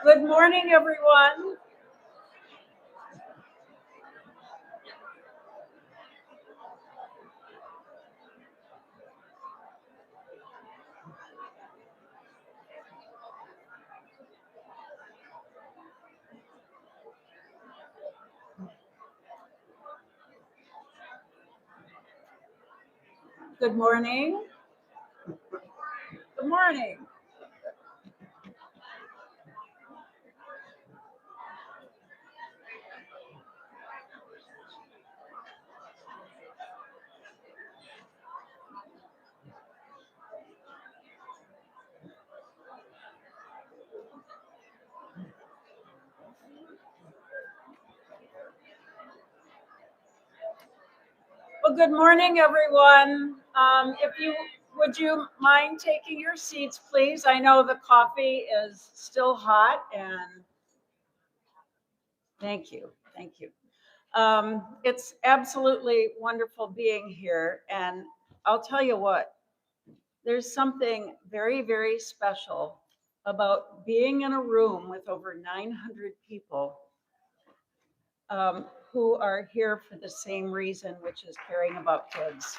Good morning, everyone. Good morning. Good morning. Well, good morning, everyone. Would you mind taking your seats, please? I know the coffee is still hot, and thank you. Thank you. It's absolutely wonderful being here, and I'll tell you what, there's something very, very special about being in a room with over 900 people who are here for the same reason, which is caring about kids.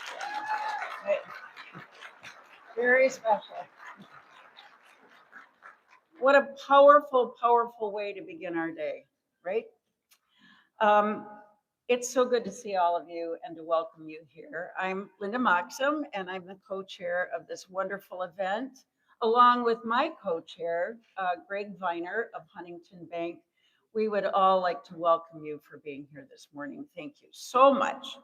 Right? Very special. What a powerful, powerful way to begin our day, right? It's so good to see all of you and to welcome you here. I'm Linda Moxham, and I'm the co-chair of this wonderful event, along with my co-chair, Greg Viner of Huntington Bank. We would all like to welcome you for being here this morning. Thank you so much.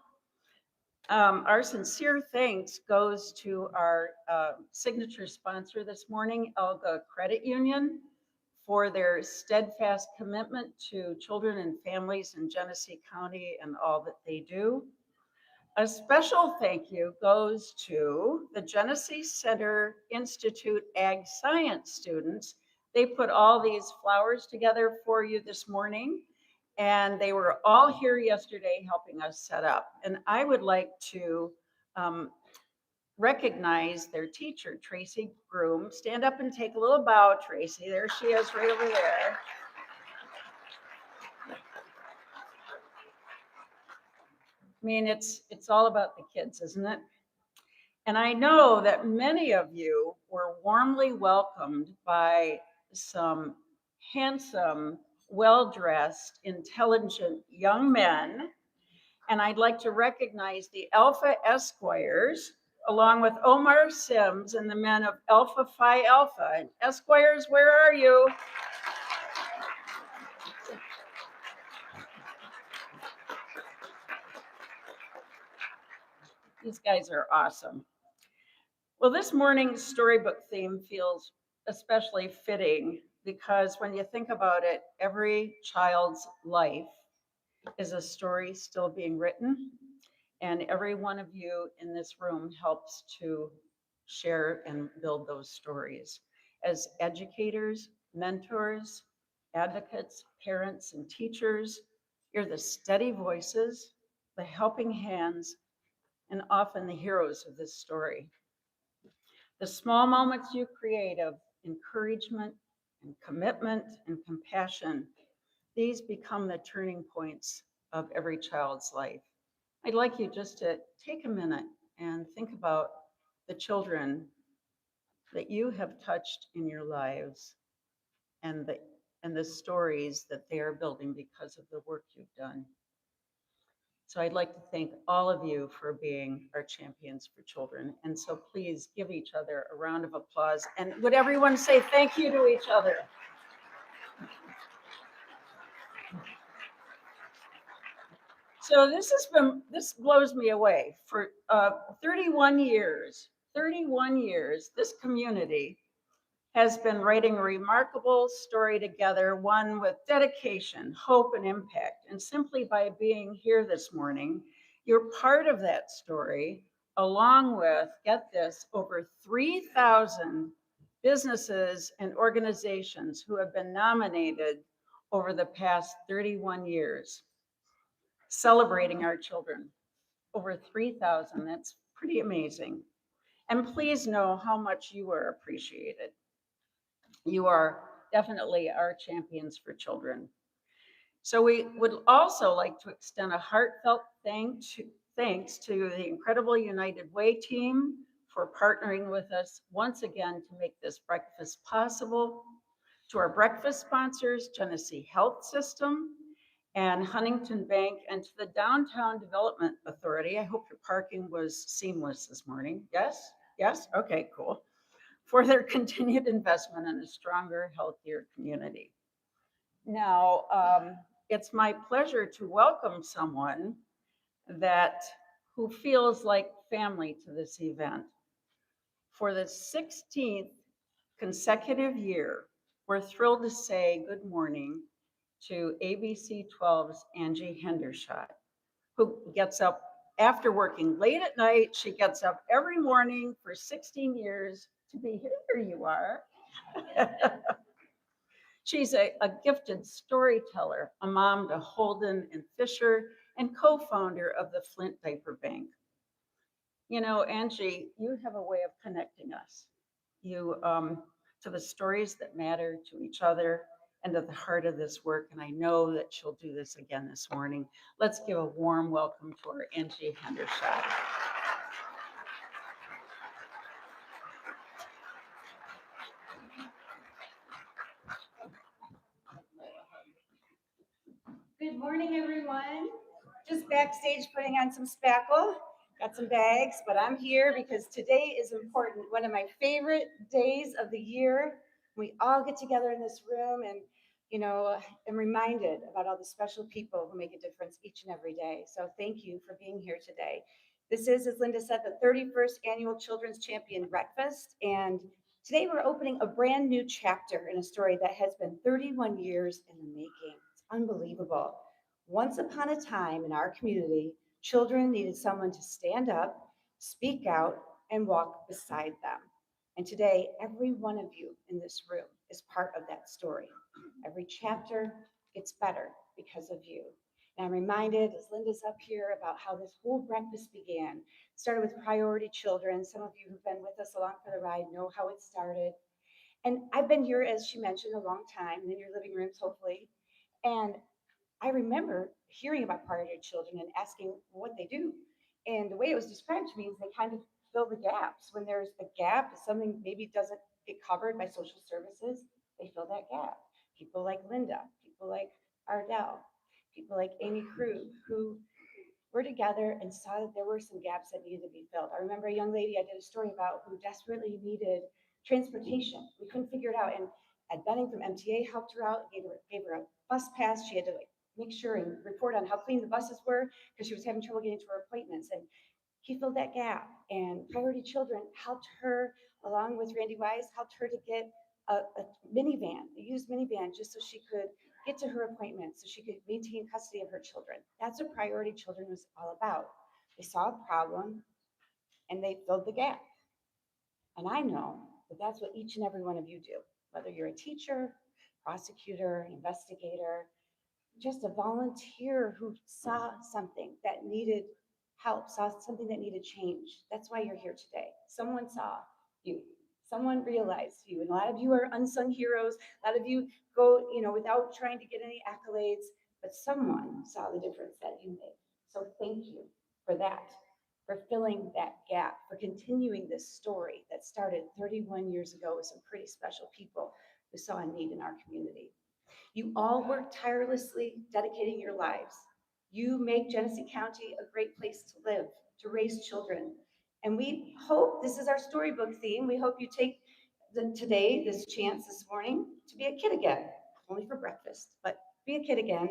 Our sincere thanks goes to our signature sponsor this morning, Elga Credit Union, for their steadfast commitment to children and families in Genesee County and all that they do. A special thank you goes to the Genesee Center Institute Ag Science students. They put all these flowers together for you this morning, and they were all here yesterday helping us set up. And I would like to recognize their teacher, Tracy Groom. Stand up and take a little bow, Tracy. There she is right over there. I mean, it's all about the kids, isn't it? And I know that many of you were warmly welcomed by some handsome, well-dressed, intelligent young men. And I'd like to recognize the Alpha Esquires, along with Omar Sims and the men of Alpha Phi Alpha. And Esquires, where are you? These guys are awesome. Well, this morning's storybook theme feels especially fitting because when you think about it, every child's life is a story still being written, and every one of you in this room helps to share and build those stories. As educators, mentors, advocates, parents, and teachers, you're the steady voices, the helping hands, and often the heroes of this story. The small moments you create of encouragement and commitment and compassion, these become the turning points of every child's life. I'd like you just to take a minute and think about the children that you have touched in your lives and the stories that they are building because of the work you've done. So I'd like to thank all of you for being our champions for children. And so please give each other a round of applause. And would everyone say thank you to each other? So this blows me away. For 31 years, this community has been writing a remarkable story together, one with dedication, hope, and impact. And simply by being here this morning, you're part of that story, along with, get this, over 3,000 businesses and organizations who have been nominated over the past 31 years, celebrating our children. Over 3,000, that's pretty amazing. And please know how much you are appreciated. You are definitely our champions for children. So we would also like to extend a heartfelt thanks to the incredible United Way team for partnering with us once again to make this breakfast possible, to our breakfast sponsors, Genesee Health System and Huntington Bank, and to the Downtown Development Authority. I hope your parking was seamless this morning. Yes? Yes? Okay, cool. For their continued investment in a stronger, healthier community. Now, it's my pleasure to welcome someone that who feels like family to this event. For the 16th consecutive year, we're thrilled to say good morning to ABC 12's Angie Hendershot, who gets up after working late at night. She gets up every morning for 16 years to be here. Here you are. She's a gifted storyteller, a mom to Holden and Fisher, and co-founder of the Flint Diaper Bank. You know, Angie, you have a way of connecting us. You to the stories that matter to each other and to the heart of this work. And I know that she'll do this again this morning. Let's give a warm welcome to our Angie Hendershot. Good morning, everyone. Just backstage putting on some spackle. Got some bags, but I'm here because today is important. One of my favorite days of the year. We all get together in this room and, I'm reminded about all the special people who make a difference each and every day. So thank you for being here today. This is, as Linda said, the 31st Annual Children's Champion Breakfast. And today we're opening a brand new chapter in a story that has been 31 years in the making. Unbelievable. Once upon a time in our community, children needed someone to stand up, speak out, and walk beside them. And today, every one of you in this room is part of that story. Every chapter gets better because of you. And I'm reminded, as Linda's up here, about how this whole breakfast began. It started with priority children. Some of you who've been with us along for the ride know how it started. And I've been here, as she mentioned, a long time, in your living rooms, hopefully. And I remember hearing about priority children and asking what they do. And the way it was described to me is they kind of fill the gaps. When there's a gap, something maybe doesn't get covered by social services, they fill that gap. People like Linda, people like Ardell, people like Amy Krug, who were together and saw that there were some gaps that needed to be filled. I remember a young lady I did a story about who desperately needed transportation. We couldn't figure it out. And Ed Benning from MTA helped her out, gave her a bus pass. She had to make sure and report on how clean the buses were because she was having trouble getting to her appointments. And he filled that gap. And Priority Children helped her, along with Randy Wise, helped her to get a minivan, a used minivan, just so she could get to her appointments, so she could maintain custody of her children. That's what Priority Children was all about. They saw a problem and they filled the gap. And I know that that's what each and every one of you do, whether you're a teacher, prosecutor, investigator, just a volunteer who saw something that needed help, saw something that needed change. That's why you're here today. Someone saw you. Someone realized you. And a lot of you are unsung heroes. A lot of you go, without trying to get any accolades, but someone saw the difference that you made. So thank you. for that, for filling that gap, for continuing this story that started 31 years ago with some pretty special people who saw a need in our community. You all work tirelessly, dedicating your lives. You make Genesee County a great place to live, to raise children. And we hope, this is our storybook theme, we hope you take today, this chance this morning, to be a kid again, only for breakfast, but be a kid again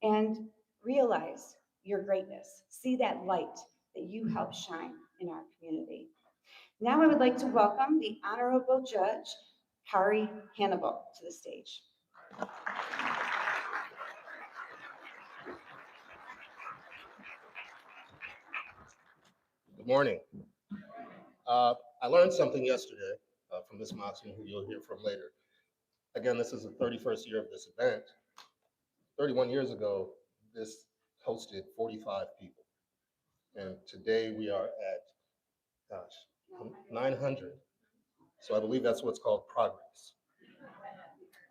and realize your greatness. See that light that you help shine in our community. Now I would like to welcome the Honorable Judge Kari Hannibal to the stage. Good morning. I learned something yesterday from Ms. Moxon, who you'll hear from later. Again, this is the 31st year of this event. 31 years ago, this hosted 45 people. And today we are at, gosh, 900. So I believe that's what's called progress.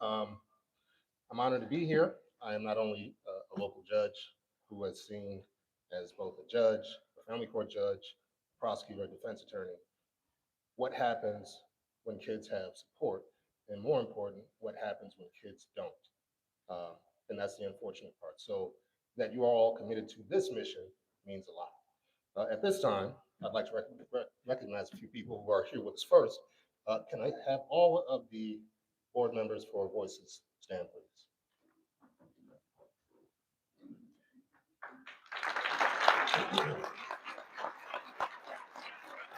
I'm honored to be here. I am not only a local judge who has seen as both a judge, a family court judge, prosecutor, defense attorney, what happens when kids have support, and more important, what happens when kids don't. And that's the unfortunate part. So that you are all committed to this mission means a lot. At this time, I'd like to recognize a few people who are here with us first. Can I have all of the board members for voices stand, please?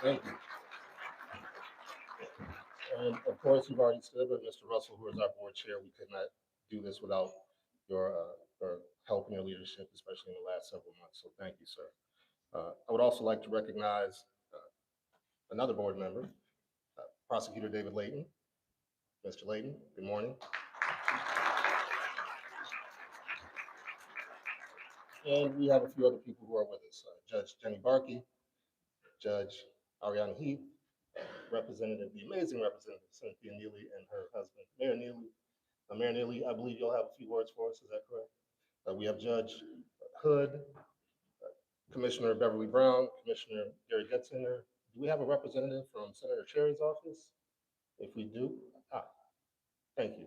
Thank you. And of course, you've already stood, but Mr. Russell, who is our board chair, we could not do this without your help and your leadership, especially in the last several months. So thank you, sir. I would also like to recognize another board member, Prosecutor David Layton. Mr. Layton, good morning. And we have a few other people who are with us. Judge Jenny Barkey, Judge Ariana Heath, the amazing representative, Cynthia Neely, and her husband, Mayor Neely. Mayor Neely, I believe you'll have a few words for us, is that correct? We have Judge Hood, Commissioner Beverly Brown, Commissioner Gary Getzinger. Do we have a representative from Senator Cherry's office? If we do, thank you.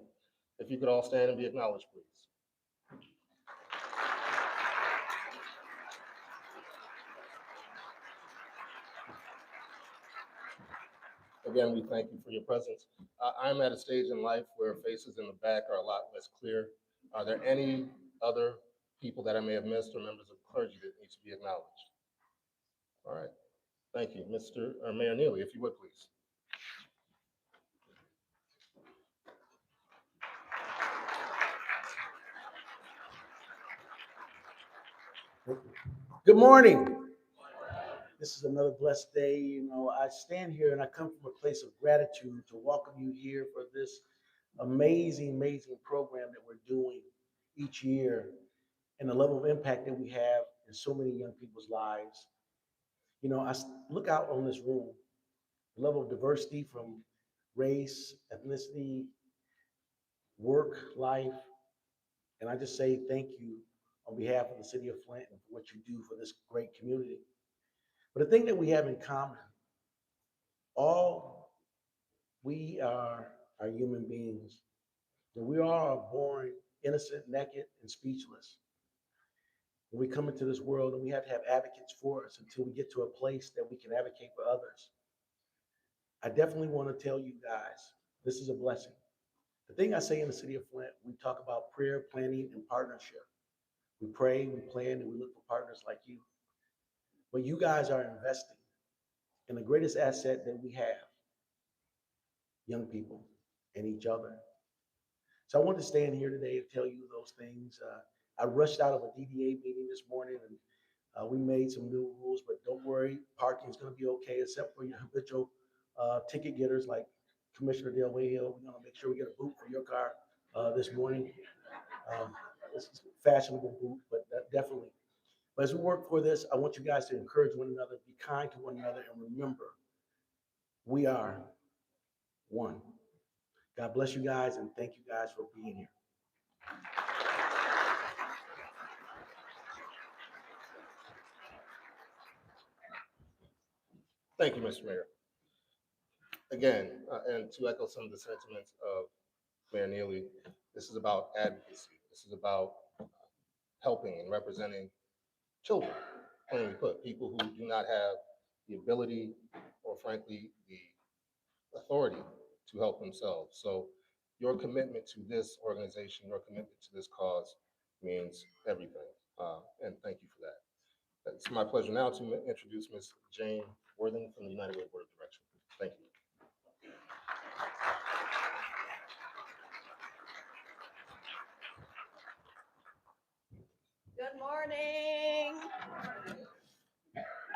If you could all stand and be acknowledged, please. Again, we thank you for your presence. I'm at a stage in life where faces in the back are a lot less clear. Are there any other people that I may have missed or members of clergy that need to be acknowledged? All right, thank you. Mayor Neely, if you would, please. Good morning. This is another blessed day. You know, I stand here and I come from a place of gratitude to welcome you here for this amazing program that we're doing each year and the level of impact that we have in so many young people's lives. You know, I look out on this room, the level of diversity from race, ethnicity, work, life, and I just say thank you on behalf of the city of Flint and for what you do for this great community. But the thing that we have in common, all we are human beings. And we all are born innocent, naked, and speechless. When we come into this world, and we have to have advocates for us until we get to a place that we can advocate for others. I definitely want to tell you guys, this is a blessing. The thing I say in the city of Flint, we talk about prayer, planning, and partnership. We pray, we plan, and we look for partners like you. But you guys are investing in the greatest asset that we have, young people and each other. So I want to stand here today and tell you those things. I rushed out of a DDA meeting this morning and we made some new rules, but don't worry, parking is going to be okay, except for your habitual ticket getters like Commissioner Del Hill. We're going to make sure we get a boot for your car this morning. It's a fashionable boot, but definitely. But as we work for this, I want you guys to encourage one another, be kind to one another, and remember, we are one. God bless you guys, and thank you guys for being here. Thank you, Mr. Mayor. Again, and to echo some of the sentiments of Mayor Neely, this is about advocacy. This is about helping and representing children, plainly put, people who do not have the ability or frankly the authority to help themselves. So your commitment to this organization, your commitment to this cause means everything. And thank you for that. It's my pleasure now to introduce Ms. Jane Worthing from the United Way Board of Directors. Thank you. Good morning.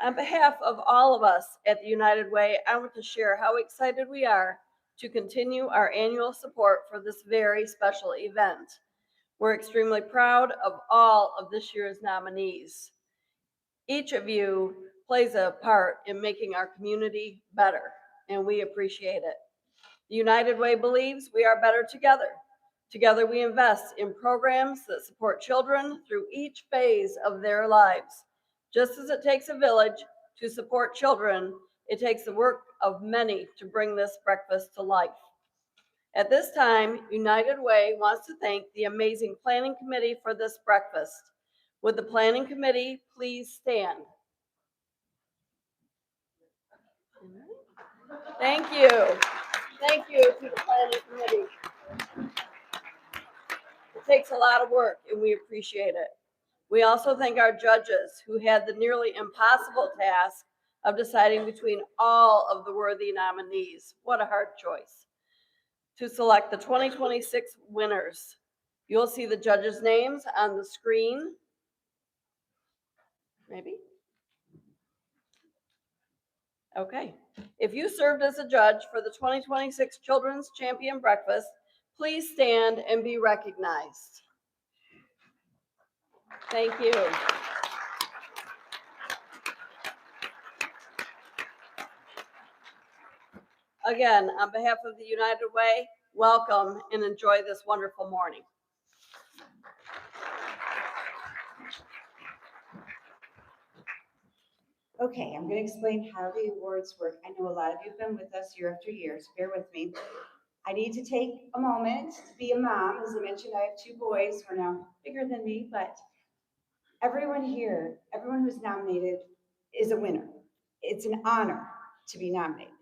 On behalf of all of us at the United Way, I want to share how excited we are to continue our annual support for this very special event. We're extremely proud of all of this year's nominees. Each of you plays a part in making our community better, and we appreciate it. The United Way believes we are better together. Together we invest in programs that support children through each phase of their lives. Just as it takes a village to support children, it takes the work of many to bring this breakfast to life. At this time, United Way wants to thank the amazing planning committee for this breakfast. Would the planning committee please stand? Thank you. Thank you to the planning committee. It takes a lot of work and we appreciate it. We also thank our judges who had the nearly impossible task of deciding between all of the worthy nominees. What a hard choice. To select the 2026 winners. You'll see the judges' names on the screen. Maybe? Okay. If you served as a judge for the 2026 Children's Champion Breakfast, please stand and be recognized. Thank you. Again, on behalf of the United Way, welcome and enjoy this wonderful morning. Okay, I'm going to explain how the awards work. I know a lot of you have been with us year after year, so bear with me. I need to take a moment to be a mom. As I mentioned, I have 2 boys who are now bigger than me, but everyone here, everyone who's nominated is a winner. It's an honor to be nominated.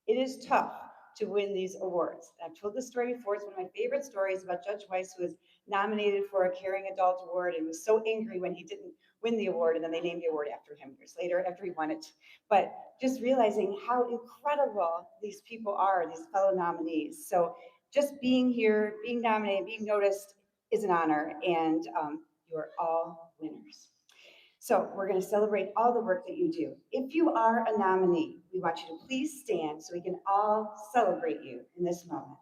It is tough to win these awards. I've told this story before. It's one of my favorite stories about Judge Weiss, who was nominated for a Caring Adult Award and was so angry when he didn't win the award, and then they named the award after him years later after he won it. But just realizing how incredible these people are, these fellow nominees. So just being here, being nominated, being noticed is an honor, and you are all winners. So we're going to celebrate all the work that you do. If you are a nominee, we want you to please stand so we can all celebrate you in this moment.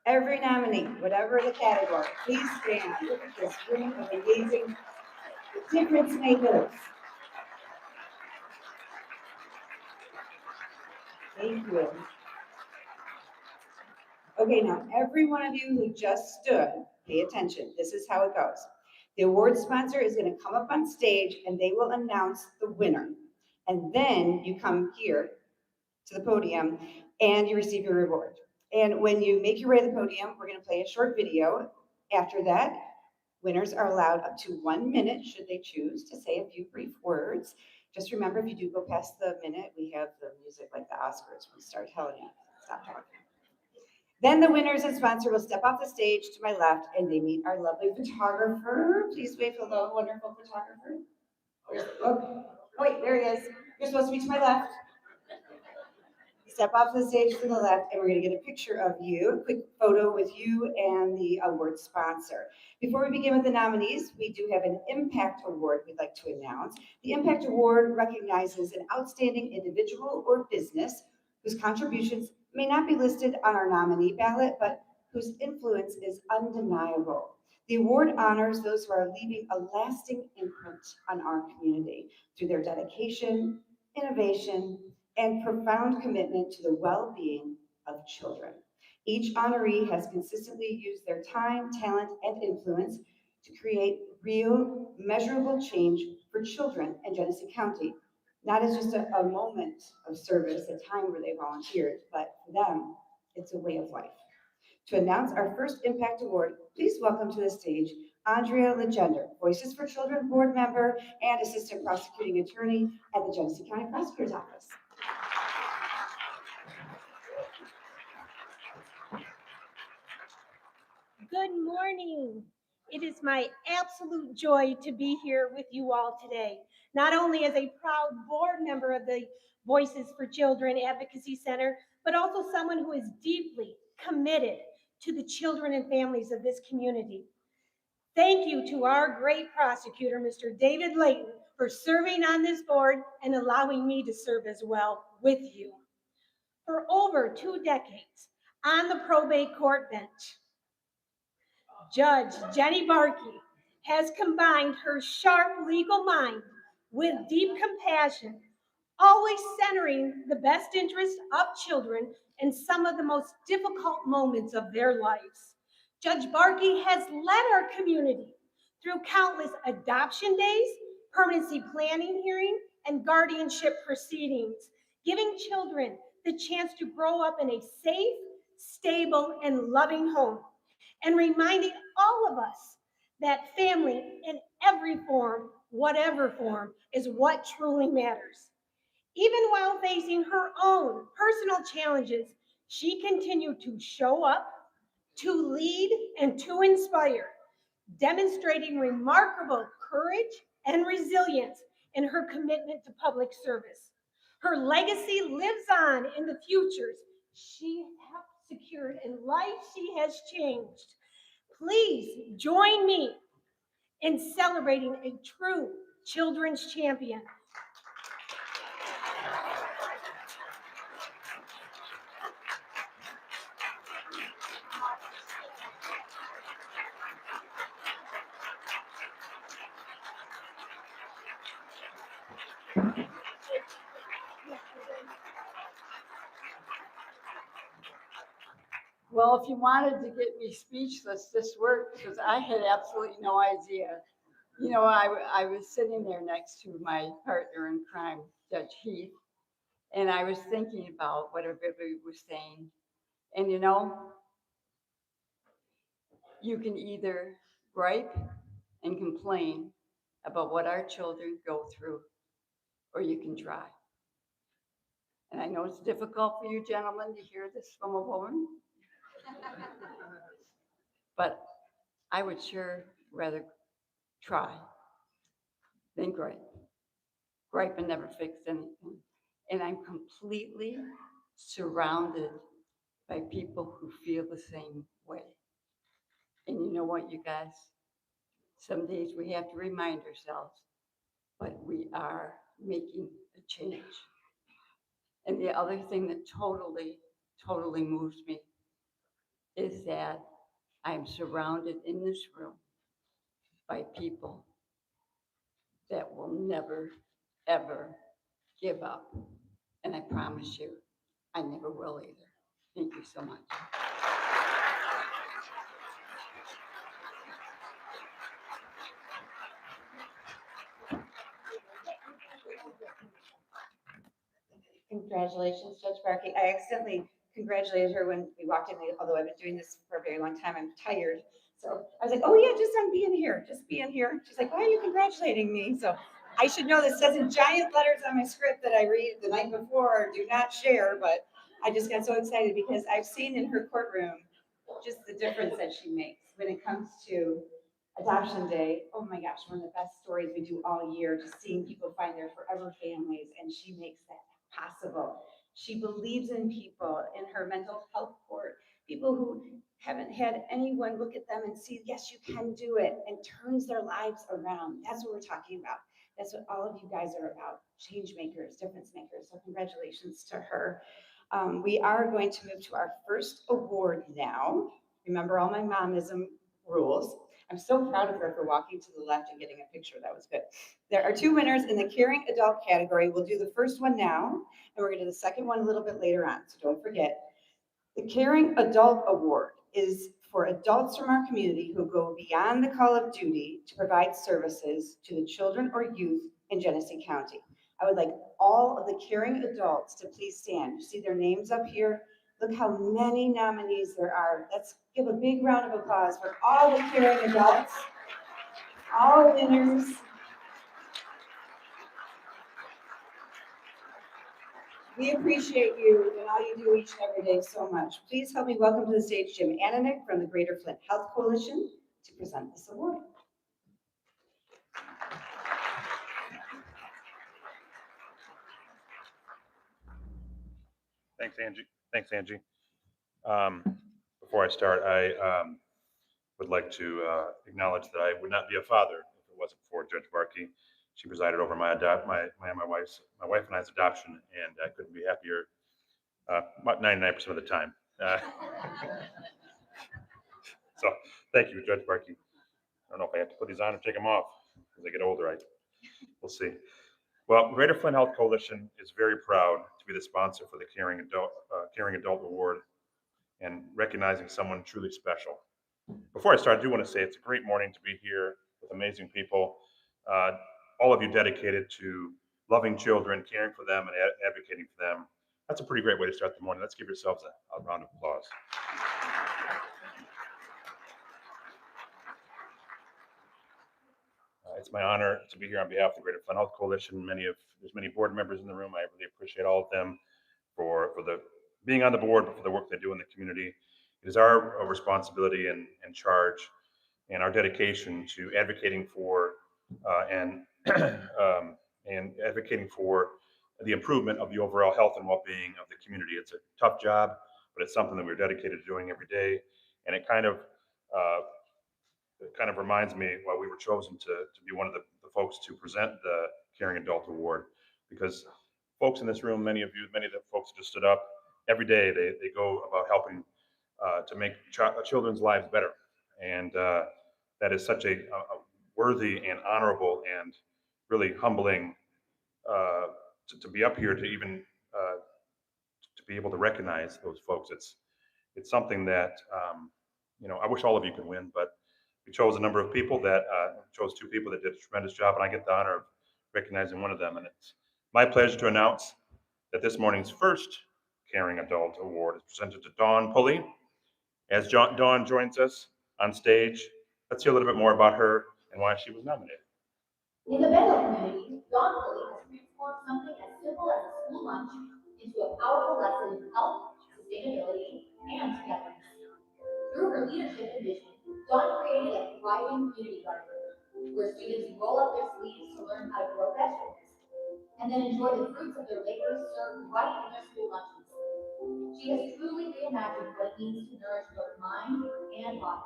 Every nominee, whatever the category, please stand. Look at this room of amazing difference makers. Thank you. Okay, now every one of you who just stood, pay attention. This is how it goes. The award sponsor is going to come up on stage and they will announce the winner. And then you come here to the podium and you receive your reward. And when you make your way to the podium, we're going to play a short video. After that, winners are allowed up to 1 minute, should they choose, to say a few brief words. Just remember, if you do go past the minute, we have the music like the Oscars. We'll start telling you, stop talking. Then the winners and sponsor will step off the stage to my left and they meet our lovely photographer. Please wave hello, wonderful photographer. Oh, wait, there he is. You're supposed to be to my left. Step off the stage to the left and we're going to get a picture of you, a quick photo with you and the award sponsor. Before we begin with the nominees, we do have an Impact Award we'd like to announce. The Impact Award recognizes an outstanding individual or business whose contributions may not be listed on our nominee ballot, but whose influence is undeniable. The award honors those who are leaving a lasting imprint on our community through their dedication, innovation, and profound commitment to the well-being of children. Each honoree has consistently used their time, talent, and influence to create real, measurable change for children in Genesee County, not as just a moment of service, a time where they volunteered, but for them, it's a way of life. To announce our first Impact Award, please welcome to the stage Andrea Legender, Voices for Children board member and assistant prosecuting attorney at the Genesee County Prosecutor's Office. Good morning. It is my absolute joy to be here with you all today, not only as a proud board member of the Voices for Children Advocacy Center, but also someone who is deeply committed to the children and families of this community. Thank you to our great prosecutor, Mr. David Layton, for serving on this board and allowing me to serve as well with you. For over 2 decades on the probate court bench, Judge Jenny Barkey has combined her sharp legal mind with deep compassion, always centering the best interest of children in some of the most difficult moments of their lives. Judge Barkey has led our community through countless adoption days, permanency planning hearing, and guardianship proceedings, giving children the chance to grow up in a safe, stable, and loving home, and reminding all of us that family in every form, whatever form, is what truly matters. Even while facing her own personal challenges, she continued to show up, to lead, and to inspire, demonstrating remarkable courage and resilience in her commitment to public service. Her legacy lives on in the futures she helped secure and life she has changed. Please join me in celebrating a true children's champion. Well, if you wanted to get me speechless, this worked because I had absolutely no idea. You know, I was sitting there next to my partner in crime, Judge Heath, and I was thinking about what everybody was saying. And you know, you can either gripe and complain about what our children go through, or you can try. And I know it's difficult for you gentlemen to hear this from a woman, but I would sure rather try than gripe. Griping never fixed anything. And I'm completely surrounded by people who feel the same way. And you know what, you guys? Some days we have to remind ourselves, but we are making a change. And the other thing that totally moves me is that I'm surrounded in this room by people that will never, ever give up. And I promise you, I never will either. Thank you so much. Congratulations, Judge Barkey. I accidentally congratulated her when we walked in, although I've been doing this for a very long time. I'm tired. So I was like, oh yeah, just on being here, just being here. She's like, why are you congratulating me? So I should know this says in giant letters on my script that I read the night before, do not share, but I just got so excited because I've seen in her courtroom just the difference that she makes when it comes to Adoption Day. Oh my gosh, one of the best stories we do all year, just seeing people find their forever families, and she makes that possible. She believes in people, in her mental health court, people who haven't had anyone look at them and see, yes, you can do it, and turns their lives around. That's what we're talking about. That's what all of you guys are about, change makers, difference makers. So congratulations to her. We are going to move to our first award now. Remember all my momism rules. I'm so proud of her for walking to the left and getting a picture. That was good. There are 2 winners in the caring adult category. We'll do the first one now, and we're going to do the second one a little bit later on. So don't forget. The Caring Adult Award is for adults from our community who go beyond the call of duty to provide services to the children or youth in Genesee County. I would like all of the caring adults to please stand. You see their names up here? Look how many nominees there are. Let's give a big round of applause for all the caring adults, all winners. We appreciate you and all you do each and every day so much. Please help me welcome to the stage Jim Ananick from the Greater Flint Health Coalition to present this award. Thanks, Angie. Thanks, Angie. Before I start, I would like to acknowledge that I would not be a father if it wasn't for Judge Barkey. She presided over my wife and I's adoption, and I couldn't be happier about 99% of the time. So thank you, Judge Barkey. I don't know if I have to put these on or take them off as I get older. We'll see. Well, Greater Flint Health Coalition is very proud to be the sponsor for the Caring Adult Award and recognizing someone truly special. Before I start, I do want to say it's a great morning to be here with amazing people, all of you dedicated to loving children, caring for them, and advocating for them. That's a pretty great way to start the morning. Let's give yourselves a round of applause. It's my honor to be here on behalf of the Greater Flint Health Coalition. There's many board members in the room. I really appreciate all of them for the being on the board, but for the work they do in the community. It is our responsibility and charge and our dedication to advocating for and advocating for the improvement of the overall health and well-being of the community. It's a tough job, but it's something that we're dedicated to doing every day. And it kind of reminds me why we were chosen to be one of the folks to present the Caring Adult Award, because folks in this room, many of the folks just stood up, every day they go about helping to make children's lives better. And that is such a worthy and honorable and really humbling to be up here to even to be able to recognize those folks. It's something that I wish all of you could win, but we chose a number of people chose two people that did a tremendous job, and I get the honor of recognizing one of them. And it's my pleasure to announce that this morning's first Caring Adult Award is presented to Dawn Pulley. As Dawn joins us on stage, let's hear a little bit more about her and why she was nominated. In the Bedlam community, Dawn Pulley has transformed something as simple as a school lunch into a powerful lesson in health, sustainability, and togetherness. Through her leadership and vision, Dawn created a thriving community garden where students roll up their sleeves to learn how to grow vegetables and then enjoy the fruits of their labors served right in their school lunches. She has truly reimagined what it means to nourish both mind and body.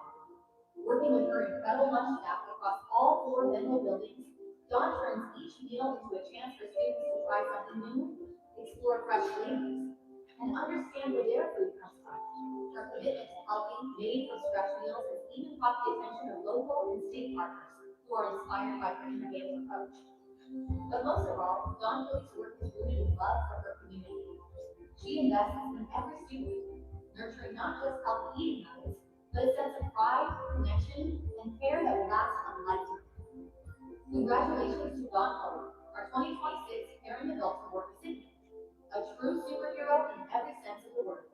Working with her incredible lunch staff across all 4 Venmo buildings, Dawn turns each meal into a chance for students to try something new, explore fresh flavors, and understand where their food comes from. Her commitment to healthy, made-from-scratch meals has even caught the attention of local and state partners who are inspired by her innovative approach. But most of all, Dawn Pulley's work is rooted in love for her community. She invests in every student, nurturing not just healthy eating habits, but a sense of pride, connection, and care that will last a lifetime. Congratulations to Dawn Pulley, our 2026 Caring Adult Award recipient, a true superhero in every sense of the word.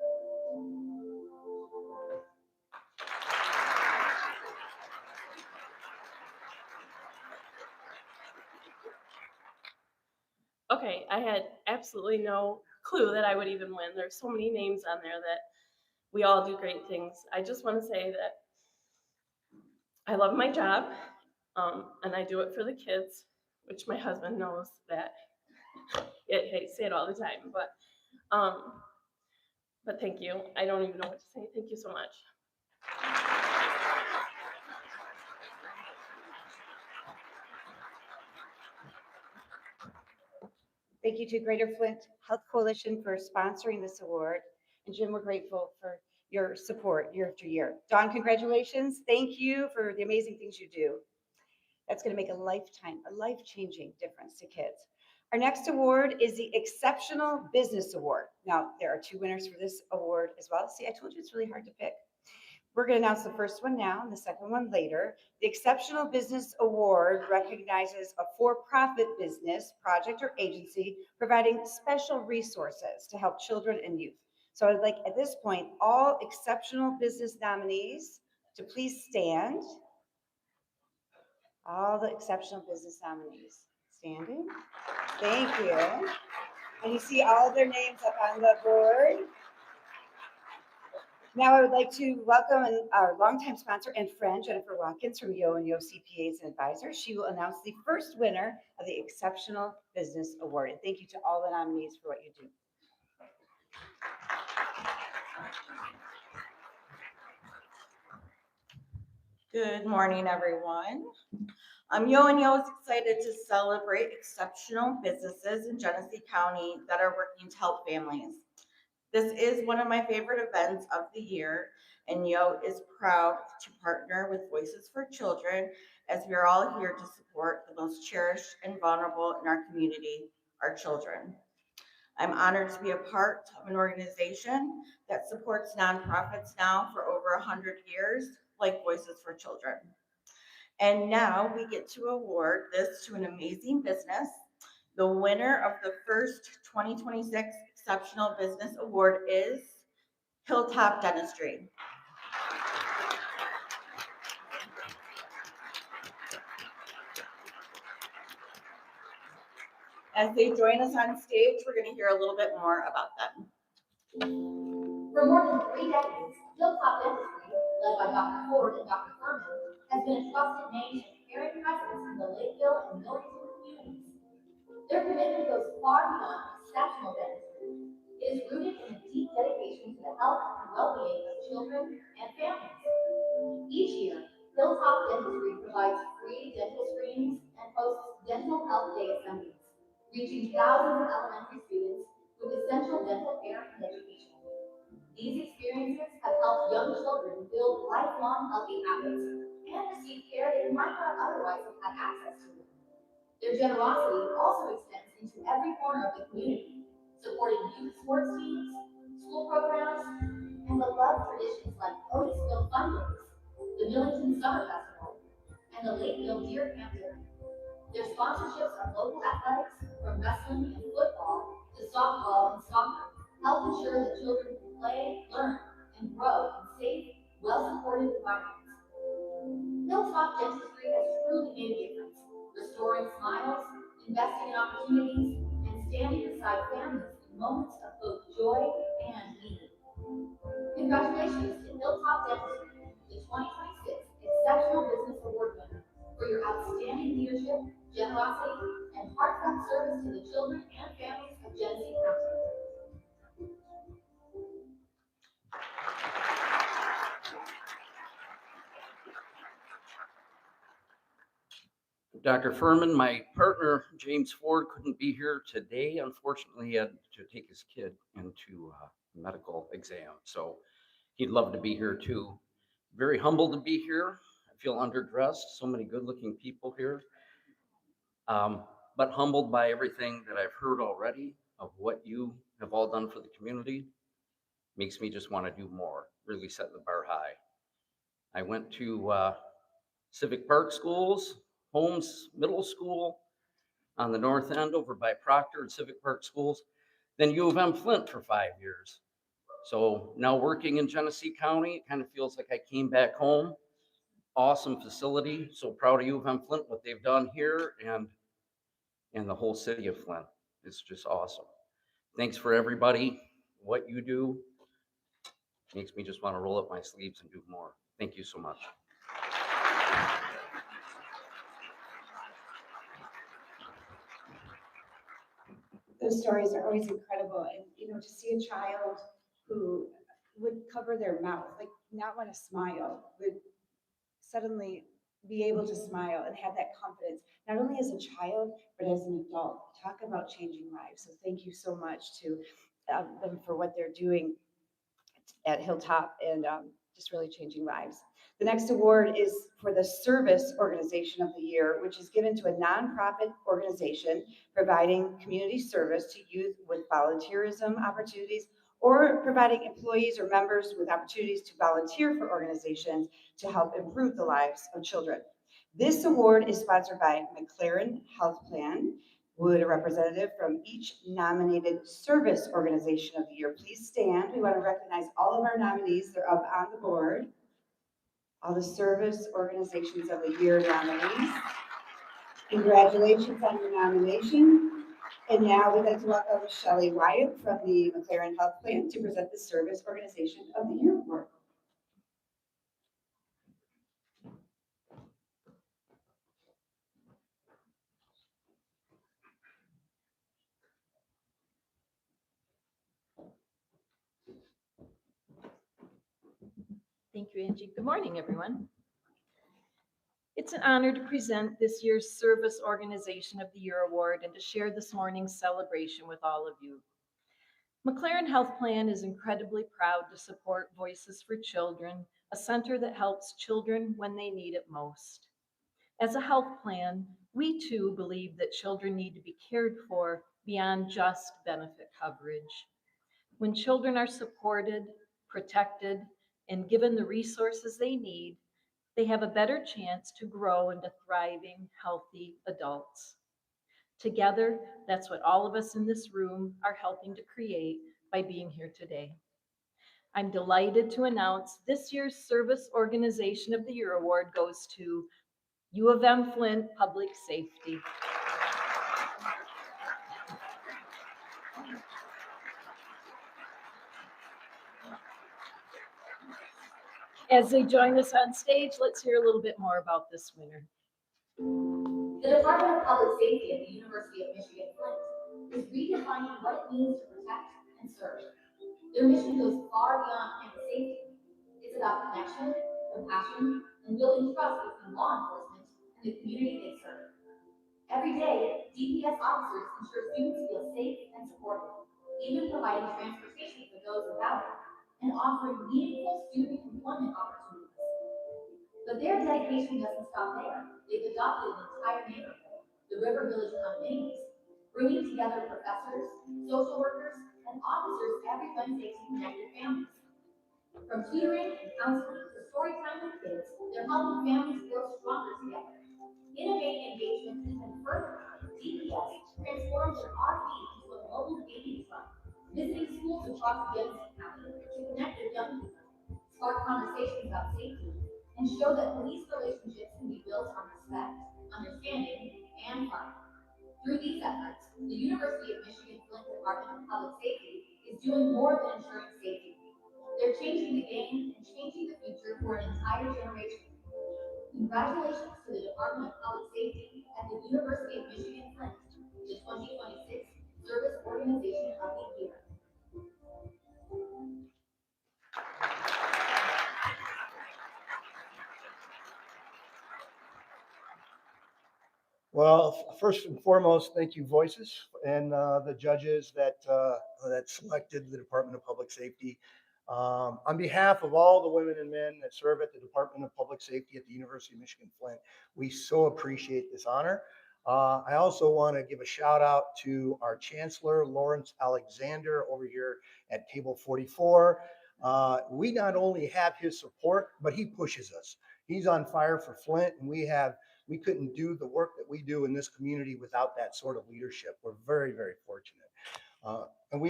Okay, I had absolutely no clue that I would even win. There's so many names on there that we all do great things. I just want to say that I love my job, and I do it for the kids, which my husband knows that. I say it all the time, but thank you. I don't even know what to say. Thank you so much. Thank you to Greater Flint Health Coalition for sponsoring this award. And Jim, we're grateful for your support year after year. Dawn, congratulations. Thank you for the amazing things you do. That's going to make a life-changing difference to kids. Our next award is the Exceptional Business Award. Now, there are 2 winners for this award as well. See, I told you it's really hard to pick. We're going to announce the first one now and the second one later. The Exceptional Business Award recognizes a for-profit business, project, or agency providing special resources to help children and youth. So I'd like at this point, all exceptional business nominees to please stand. All the exceptional business nominees standing. Thank you. And you see all their names up on the board. Now I would like to welcome our longtime sponsor and friend, Jennifer Watkins from Yo and Yo CPAs and Advisors. She will announce the first winner of the Exceptional Business Award. And thank you to all the nominees for what you do. Good morning, everyone. Yo and Yo is excited to celebrate exceptional businesses in Genesee County that are working to help families. This is one of my favorite events of the year, and Yo is proud to partner with Voices for Children as we are all here to support the most cherished and vulnerable in our community, our children. I'm honored to be a part of an organization that supports nonprofits now for over 100 years, like Voices for Children. And now we get to award this to an amazing business. The winner of the first 2026 Exceptional Business Award is Hilltop Dentistry. As they join us on stage, we're going to hear a little bit more about them. For more than 3 decades, Hilltop Dentistry, led by Dr. Ford and Dr. Furman, has been a trusted name and caring presence in the Lakeville and Millington communities. Their commitment goes far beyond exceptional dentistry. It is rooted in a deep dedication to the health and well-being of children and families. Each year, Hilltop Dentistry provides free dental screenings and hosts dental health day assemblies, reaching thousands of elementary students with essential dental care and education. These experiences have helped young children build lifelong healthy habits and receive care they might not otherwise have had access to. Their generosity also extends into every corner of the community, supporting youth sports teams, school programs, and beloved traditions like Otisville Fun Days, the Millington Summer Festival, and the Lakeville Deer Camp Dinner. Their sponsorships of local athletics, from wrestling and football to softball and soccer, help ensure that children can play, learn, and grow in safe, well-supported environments. Hilltop Dentistry has truly made a difference, restoring smiles, investing in opportunities, and standing beside families in moments of both joy and need. Congratulations to Hilltop Dentistry, the 2026 Exceptional Business Award winner, for your outstanding leadership, generosity, and heartfelt service to the children and families of Genesee County. Dr. Furman, my partner, James Ford, couldn't be here today. Unfortunately, he had to take his kid into a medical exam. So he'd love to be here too. Very humbled to be here. I feel underdressed. So many good-looking people here. But humbled by everything that I've heard already of what you have all done for the community. Makes me just want to do more, really set the bar high. I went to Civic Park Schools, Holmes Middle School on the north end over by Proctor and Civic Park Schools, then U of M Flint for 5 years. So now working in Genesee County, it kind of feels like I came back home. Awesome facility. So proud of U of M Flint, what they've done here and the whole city of Flint. It's just awesome. Thanks for everybody. What you do makes me just want to roll up my sleeves and do more. Thank you so much. Those stories are always incredible. And, to see a child who would cover their mouth, like not want to smile, would suddenly be able to smile and have that confidence, not only as a child, but as an adult. Talk about changing lives. So thank you so much to them for what they're doing at Hilltop and just really changing lives. The next award is for the Service Organization of the Year, which is given to a nonprofit organization providing community service to youth with volunteerism opportunities or providing employees or members with opportunities to volunteer for organizations to help improve the lives of children. This award is sponsored by McLaren Health Plan. Would a representative from each nominated service organization of the year please stand? We want to recognize all of our nominees. They're up on the board. All the service organizations of the year nominees. Congratulations on your nomination. And now we'd like to welcome Shelley Wyatt from the McLaren Health Plan to present the Service Organization of the Year award. Thank you, Angie. Good morning, everyone. It's an honor to present this year's Service Organization of the Year Award and to share this morning's celebration with all of you. McLaren Health Plan is incredibly proud to support Voices for Children, a center that helps children when they need it most. As a health plan, we too believe that children need to be cared for beyond just benefit coverage. When children are supported, protected, and given the resources they need, they have a better chance to grow into thriving, healthy adults. Together, that's what all of us in this room are helping to create by being here today. I'm delighted to announce this year's Service Organization of the Year Award goes to U of M Flint Public Safety. As they join us on stage, let's hear a little bit more about this winner. The Department of Public Safety at the University of Michigan Flint is redefining what it means to protect and serve. Their mission goes far beyond campus safety. It's about connection, compassion, and building trust between law enforcement and the community they serve. Every day, DPS officers ensure students feel safe and supported, even providing transportation for those without it, and offering meaningful student employment opportunities. But their dedication doesn't stop there. They've adopted an entire neighborhood, the River Village condominiums, bringing together professors, social workers, and officers every Wednesday to connect with families. From tutoring and counseling to story time with kids, they're helping families grow stronger together. Innovating engagement even further, DPS transformed their RV into a mobile dating club, visiting schools across Genesee County to connect with young people, spark conversations about safety, and show that police relationships can be built on respect, understanding, and fun. Through these efforts, the University of Michigan Flint Department of Public Safety is doing more than ensuring safety. They're changing the game and changing the future for an entire generation. Congratulations to the Department of Public Safety at the University of Michigan Flint, the 2026 Service Organization of the Year. Well, first and foremost, thank you, Voices, and the judges that selected the Department of Public Safety. On behalf of all the women and men that serve at the Department of Public Safety at the University of Michigan Flint, we so appreciate this honor. I also want to give a shout out to our Chancellor, Lawrence Alexander, over here at table 44. We not only have his support, but he pushes us. He's on fire for Flint, and we couldn't do the work that we do in this community without that sort of leadership. We're very, very fortunate. And we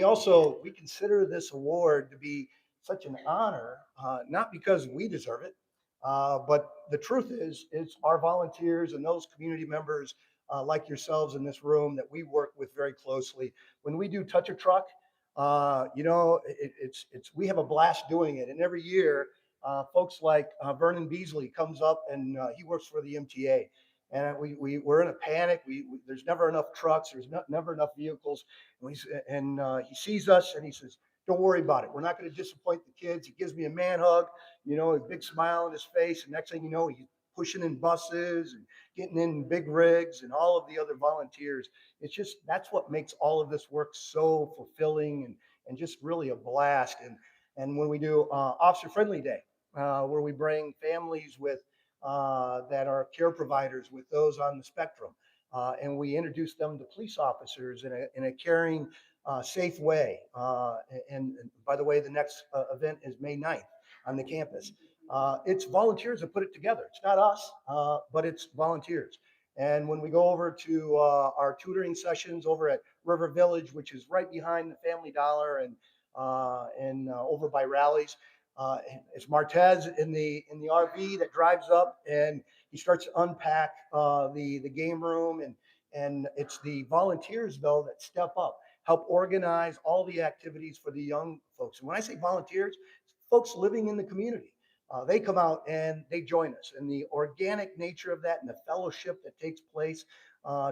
consider this award to be such an honor, not because we deserve it, but the truth is, it's our volunteers and those community members like yourselves in this room that we work with very closely. When we do Touch a Truck, we have a blast doing it. And every year, folks like Vernon Beasley comes up and he works for the MTA. And we're in a panic. There's never enough trucks. There's never enough vehicles. And he sees us and he says, "Don't worry about it. We're not going to disappoint the kids." He gives me a man hug, a big smile on his face. And next thing you know, he's pushing in buses and getting in big rigs and all of the other volunteers. That's what makes all of this work so fulfilling and just really a blast. And when we do Officer Friendly Day, where we bring families with that are care providers with those on the spectrum, and we introduce them to police officers in a caring safe way. And by the way, the next event is May 9th on the campus. It's volunteers that put it together. It's not us, but it's volunteers. And when we go over to our tutoring sessions over at River Village, which is right behind the Family Dollar and over by Rallies, it's Martez in the RV that drives up, and he starts to unpack the game room, and it's the volunteers though that step up, help organize all the activities for the young folks. And when I say volunteers, folks living in the community. They come out and they join us, and the organic nature of that and the fellowship that takes place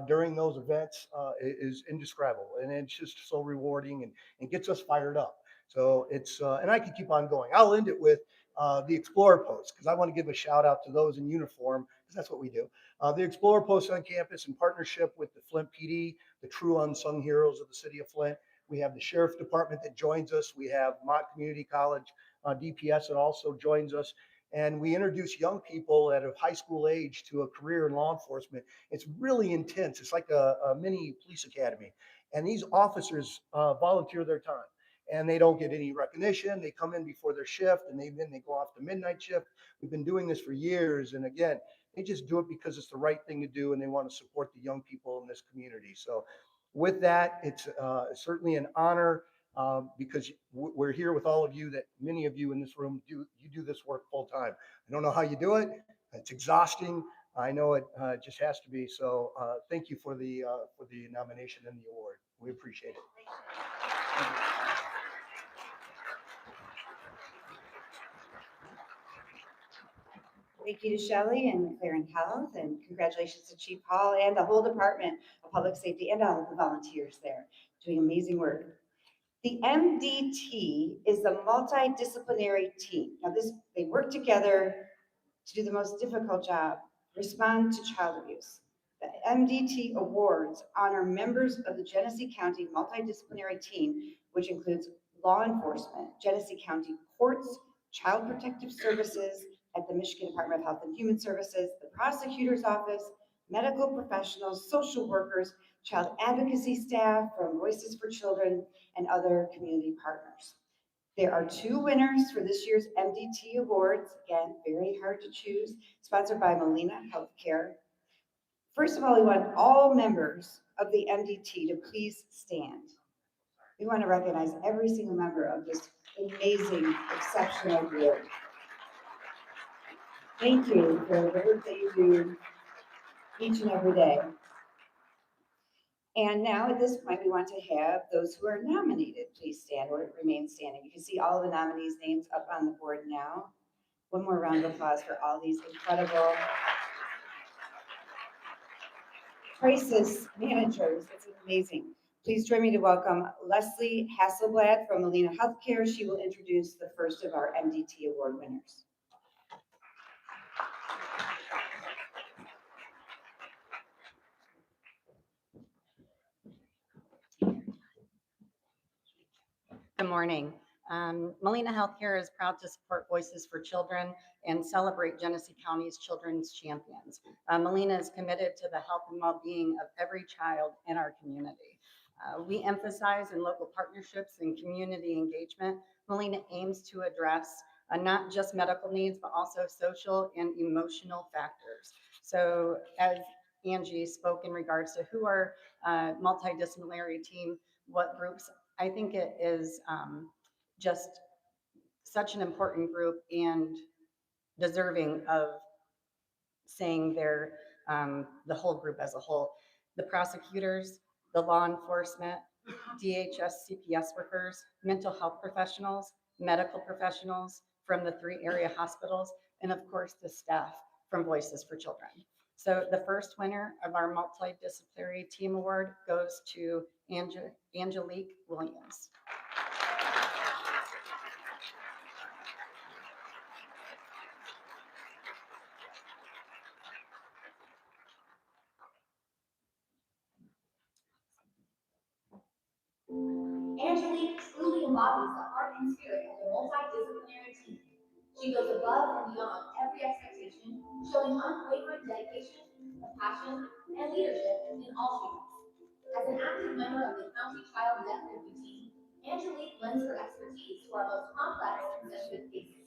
during those events is indescribable, and it's just so rewarding and gets us fired up. So it's and I could keep on going. I'll end it with the Explorer Post, because I want to give a shout out to those in uniform, because that's what we do. The Explorer Post on campus, in partnership with the Flint PD, the true unsung heroes of the city of Flint. We have the Sheriff Department that joins us. We have Mott Community College DPS that also joins us. And we introduce young people at a high school age to a career in law enforcement. It's really intense. It's like a mini police academy. And these officers volunteer their time, and they don't get any recognition. They come in before their shift, and then they go off to midnight shift. We've been doing this for years. And again, they just do it because it's the right thing to do, and they want to support the young people in this community. So with that, it's certainly an honor, because we're here with all of you, that many of you in this room do this work full time. I don't know how you do it. It's exhausting. I know it just has to be. So thank you for the nomination and the award. We appreciate it. Thank you to Shelley and McLaren Health, and congratulations to Chief Hall and the whole Department of Public Safety and all of the volunteers there doing amazing work. The MDT is the multidisciplinary team. Now they work together to do the most difficult job, respond to child abuse. The MDT awards honor members of the Genesee County Multidisciplinary Team, which includes law enforcement, Genesee County Courts, Child Protective Services at the Michigan Department of Health and Human Services, the Prosecutor's Office, medical professionals, social workers, child advocacy staff from Voices for Children, and other community partners. There are 2 winners for this year's MDT Awards. Again, very hard to choose, sponsored by Molina Healthcare. First of all, we want all members of the MDT to please stand. We want to recognize every single member of this amazing, exceptional group. Thank you for the work that you do each and every day. And now at this point, we want to have those who are nominated, please stand or remain standing. You can see all the nominees' names up on the board now. One more round of applause for all these incredible crisis managers. It's amazing. Please join me to welcome Leslie Hasselblad from Molina Healthcare. She will introduce the first of our MDT Award winners. Good morning. Molina Healthcare is proud to support Voices for Children and celebrate Genesee County's children's champions. Molina is committed to the health and well-being of every child in our community. We emphasize in local partnerships and community engagement. Molina aims to address not just medical needs, but also social and emotional factors. So as Angie spoke in regards to who our multidisciplinary team, what groups, I think it is just such an important group and deserving of saying they're the whole group as a whole. The prosecutors, the law enforcement, DHS CPS workers, mental health professionals, medical professionals from the 3 area hospitals, and of course the staff from Voices for Children. So the first winner of our multidisciplinary team award goes to Angelique Williams. Angelique truly embodies the heart and spirit of the multidisciplinary team. She goes above and beyond every expectation, showing unwavering dedication, compassion, and leadership in all she does. As an active member of the County Child Death Review Team, Angelique lends her expertise to our most complex and sensitive cases.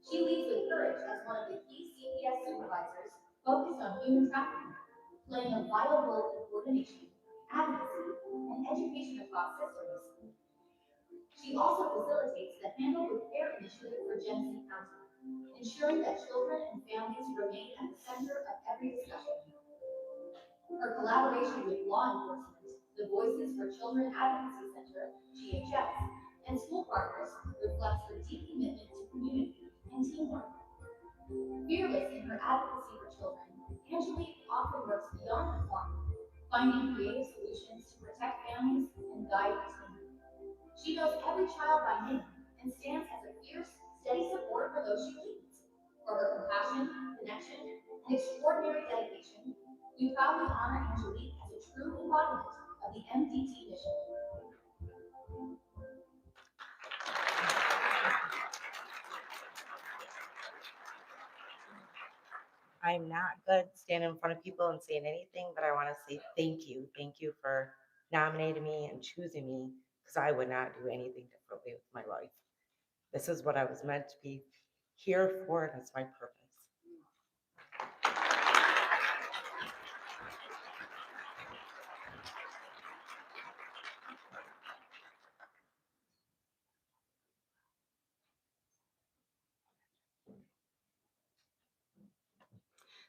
She leads with courage as one of the key CPS supervisors focused on human trafficking, playing a vital role in coordination, advocacy, and education across systems. She also facilitates the Handle with Care initiative for Genesee County, ensuring that children and families remain at the center of every discussion. Her collaboration with law enforcement, the Voices for Children Advocacy Center, GHS, and school partners reflects her deep commitment to community and teamwork. Fearless in her advocacy for children, Angelique often works beyond the form, finding creative solutions to protect families and guide her team. She knows every child by name and stands as a fierce, steady support for those she leads. For her compassion, connection, and extraordinary dedication, we proudly honor Angelique as a true embodiment of the MDT mission. I'm not good standing in front of people and saying anything, but I want to say thank you. Thank you for nominating me and choosing me because I would not do anything differently with my life. This is what I was meant to be here for, and it's my purpose.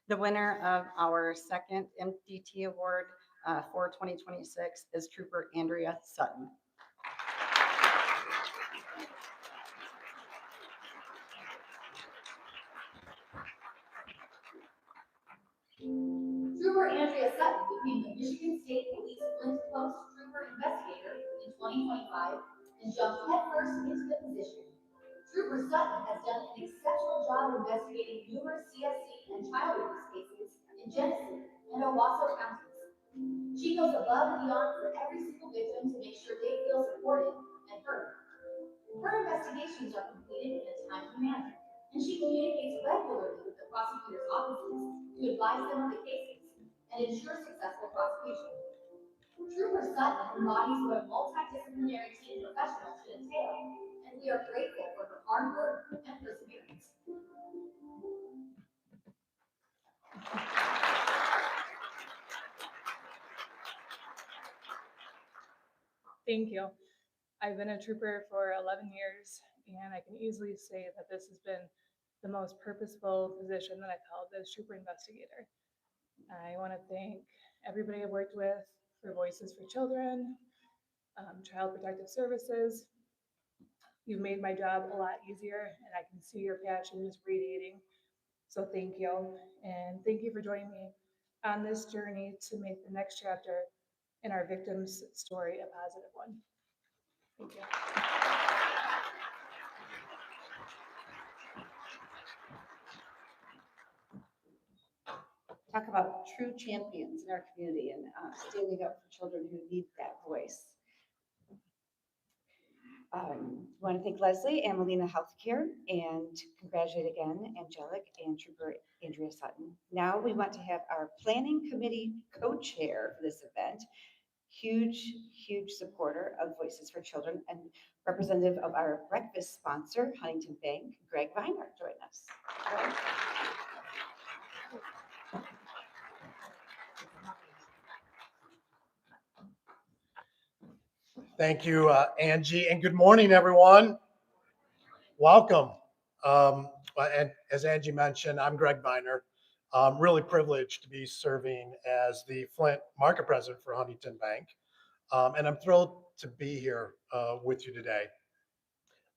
The winner of our second MDT award for 2026 is Trooper Andrea Sutton. Trooper Andrea Sutton became the Michigan State Police Flint Post Trooper Investigator in 2025 and jumped headfirst into the position. Trooper Sutton has done an exceptional job investigating numerous CSC and child abuse cases in Genesee and Owasso counties. She goes above and beyond for every single victim to make sure they feel supported and heard. Her investigations are completed in a timely manner, and she communicates regularly with the prosecutor's offices to advise them on the cases and ensure successful prosecution. Trooper Sutton embodies what a multidisciplinary team professional should entail, and we are grateful for her hard work and perseverance. Thank you. I've been a trooper for 11 years, and I can easily say that this has been the most purposeful position that I've held as trooper investigator. I want to thank everybody I've worked with for Voices for Children, Child Protective Services. You've made my job a lot easier, and I can see your passion just radiating. So thank you, and thank you for joining me on this journey to make the next chapter in our victims' story a positive one. Thank you. Talk about true champions in our community and standing up for children who need that voice. I want to thank Leslie and Molina Healthcare and congratulate again Angelic and Trooper Andrea Sutton. Now we want to have our planning committee co-chair for this event, huge supporter of Voices for Children and representative of our breakfast sponsor, Huntington Bank, Greg Viner, join us. Greg. Thank you, Angie, and good morning, everyone. Welcome. And as Angie mentioned, I'm Greg Viner. I'm really privileged to be serving as the Flint Market President for Huntington Bank, and I'm thrilled to be here with you today.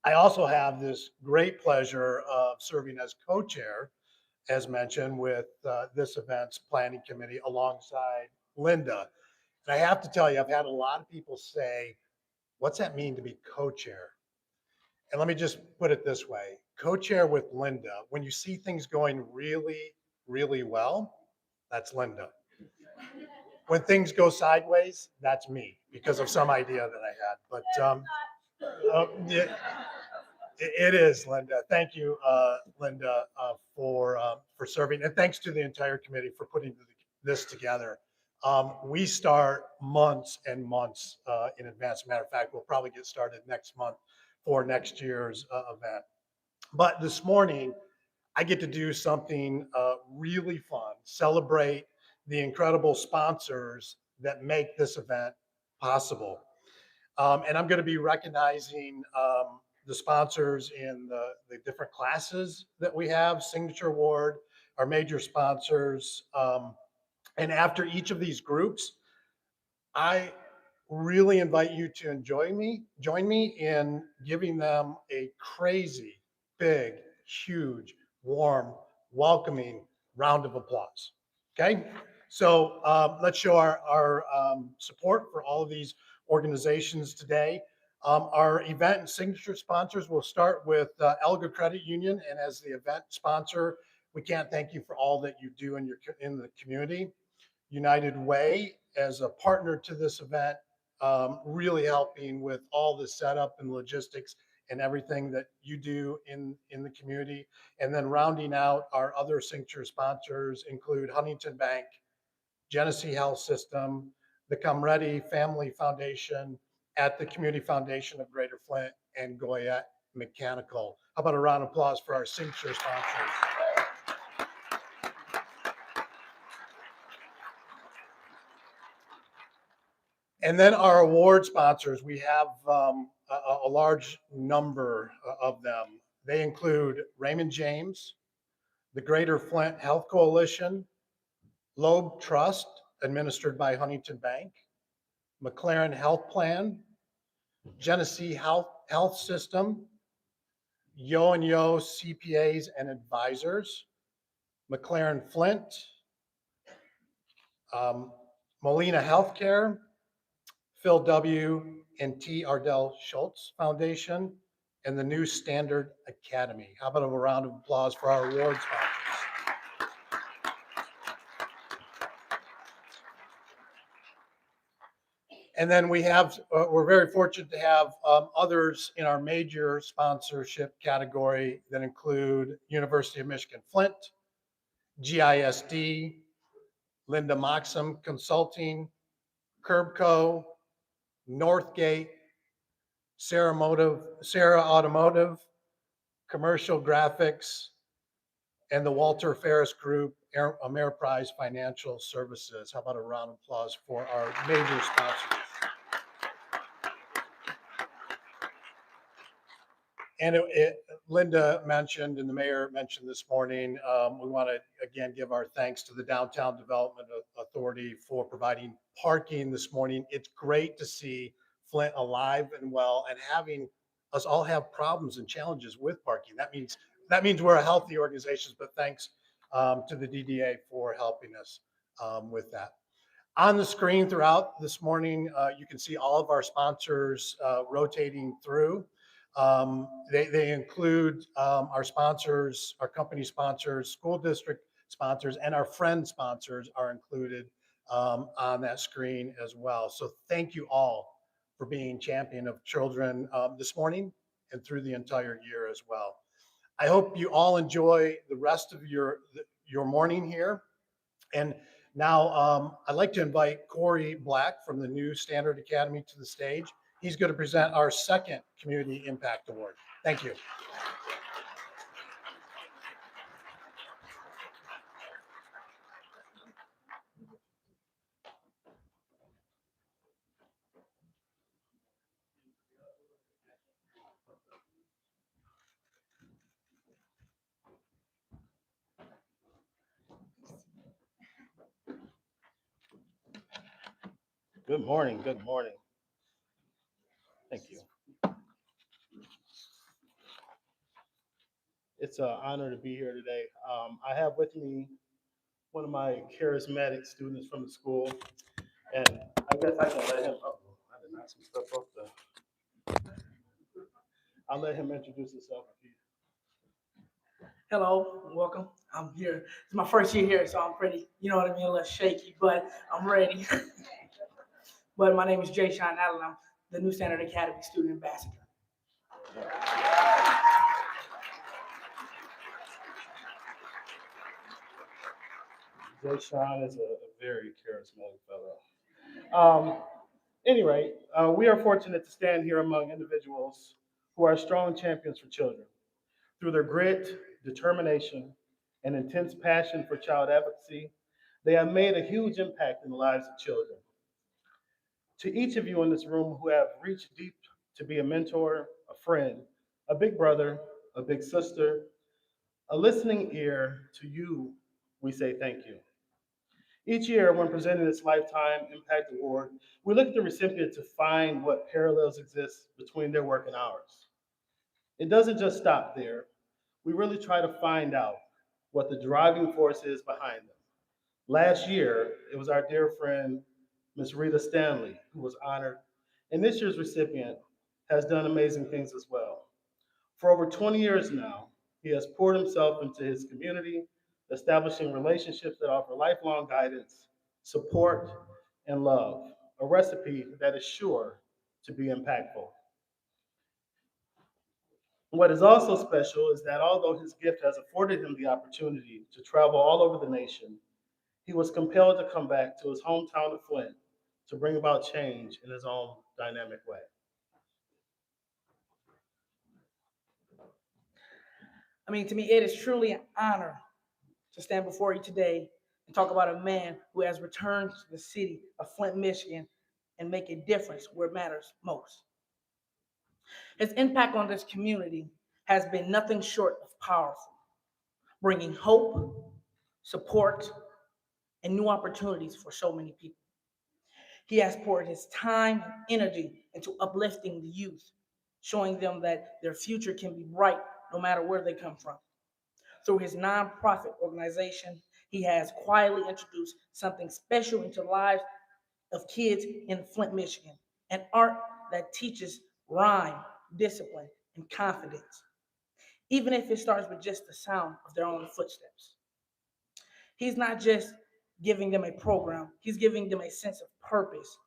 I also have this great pleasure of serving as co-chair, as mentioned, with this event's planning committee alongside Linda. And I have to tell you, I've had a lot of people say, what's that mean to be co-chair? And let me just put it this way, co-chair with Linda, when you see things going really well, that's Linda. When things go sideways, that's me because of some idea that I had. But it is, Linda. Thank you, Linda, for serving. And thanks to the entire committee for putting this together. We start months and months in advance. Matter of fact, we'll probably get started next month for next year's event. But this morning, I get to do something really fun, celebrate the incredible sponsors that make this event possible. And I'm going to be recognizing the sponsors in the different classes that we have, Signature Award, our major sponsors. And after each of these groups, I really invite you to join me in giving them a crazy, big, huge, warm, welcoming round of applause. Okay? So let's show our support for all of these organizations today. Our event and signature sponsors will start with Elga Credit Union, and as the event sponsor, we can't thank you for all that you do in the community. United Way as a partner to this event, really helping with all the setup and logistics and everything that you do in the community. And then rounding out our other signature sponsors include Huntington Bank, Genesee Health System, the Come Ready Family Foundation, at the Community Foundation of Greater Flint, and Goyette Mechanical. How about a round of applause for our signature sponsors? And then our award sponsors, we have a large number of them. They include Raymond James, the Greater Flint Health Coalition, Loeb Trust, administered by Huntington Bank, McLaren Health Plan, Genesee Health System, Yo and Yo CPAs and Advisors, McLaren Flint, Molina Healthcare, Phil W. and T. Ardell Schultz Foundation, and the New Standard Academy. How about a round of applause for our award sponsors? And then we have, we're very fortunate to have others in our major sponsorship category that include University of Michigan Flint, GISD, Linda Moxham Consulting, Curbco, Northgate, Sarah Automotive, Commercial Graphics, and the Walter Ferris Group, Ameriprise Financial Services. How about a round of applause for our major sponsors? And Linda mentioned, and the mayor mentioned this morning, we want to again give our thanks to the Downtown Development Authority for providing parking this morning. It's great to see Flint alive and well, and having us all have problems and challenges with parking. That means we're a healthy organization, but thanks to the DDA for helping us with that. On the screen throughout this morning, you can see all of our sponsors rotating through. They include our sponsors, our company sponsors, school district sponsors, and our friend sponsors are included on that screen as well. So thank you all for being champion of children this morning and through the entire year as well. I hope you all enjoy the rest of your morning here. And now I'd like to invite Corey Black from the New Standard Academy to the stage. He's going to present our second Community Impact Award. Thank you. Good morning. Good morning. Thank you. It's an honor to be here today. I have with me one of my charismatic students from the school, and I guess I can let him. Oh, I did not some stuff up there. I'll let him introduce himself. Hello, welcome. I'm here. It's my first year here, so I'm pretty, you know what I mean, a little shaky, but I'm ready. But my name is Jay Sean Allen. I'm the New Standard Academy student ambassador. Jay Sean is a very charismatic fellow. Anyway, we are fortunate to stand here among individuals who are strong champions for children. Through their grit, determination, and intense passion for child advocacy, they have made a huge impact in the lives of children. To each of you in this room who have reached deep to be a mentor, a friend, a big brother, a big sister, a listening ear, to you, we say thank you. Each year, when presenting this Lifetime Impact Award, we look at the recipient to find what parallels exist between their work and ours. It doesn't just stop there. We really try to find out what the driving force is behind them. Last year, it was our dear friend, Miss Rita Stanley, who was honored, and this year's recipient has done amazing things as well. For over 20 years now, he has poured himself into his community, establishing relationships that offer lifelong guidance, support, and love, a recipe that is sure to be impactful. What is also special is that although his gift has afforded him the opportunity to travel all over the nation, he was compelled to come back to his hometown of Flint to bring about change in his own dynamic way. I mean, to me, it is truly an honor to stand before you today and talk about a man who has returned to the city of Flint, Michigan, and make a difference where it matters most. His impact on this community has been nothing short of powerful, bringing hope, support, and new opportunities for so many people. He has poured his time and energy into uplifting the youth, showing them that their future can be bright no matter where they come from. Through his nonprofit organization, he has quietly introduced something special into the lives of kids in Flint, Michigan, an art that teaches rhyme, discipline, and confidence, even if it starts with just the sound of their own footsteps. He's not just giving them a program, he's giving them a sense of purpose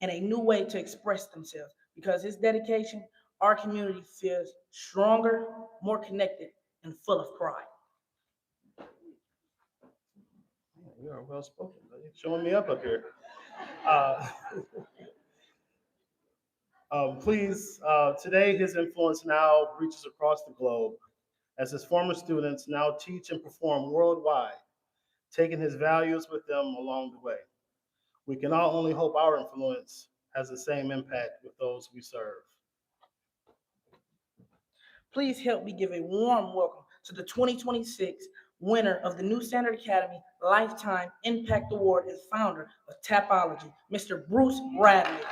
and a new way to express themselves. Because his dedication, our community feels stronger, more connected, and full of pride. You are well spoken, buddy. Showing me up here. Uh, please, today his influence now reaches across the globe as his former students now teach and perform worldwide, taking his values with them along the way. We can all only hope our influence has the same impact with those we serve. Please help me give a warm welcome to the 2026 winner of the New Standard Academy Lifetime Impact Award and founder of Tapology, Mr. Bruce Bradley.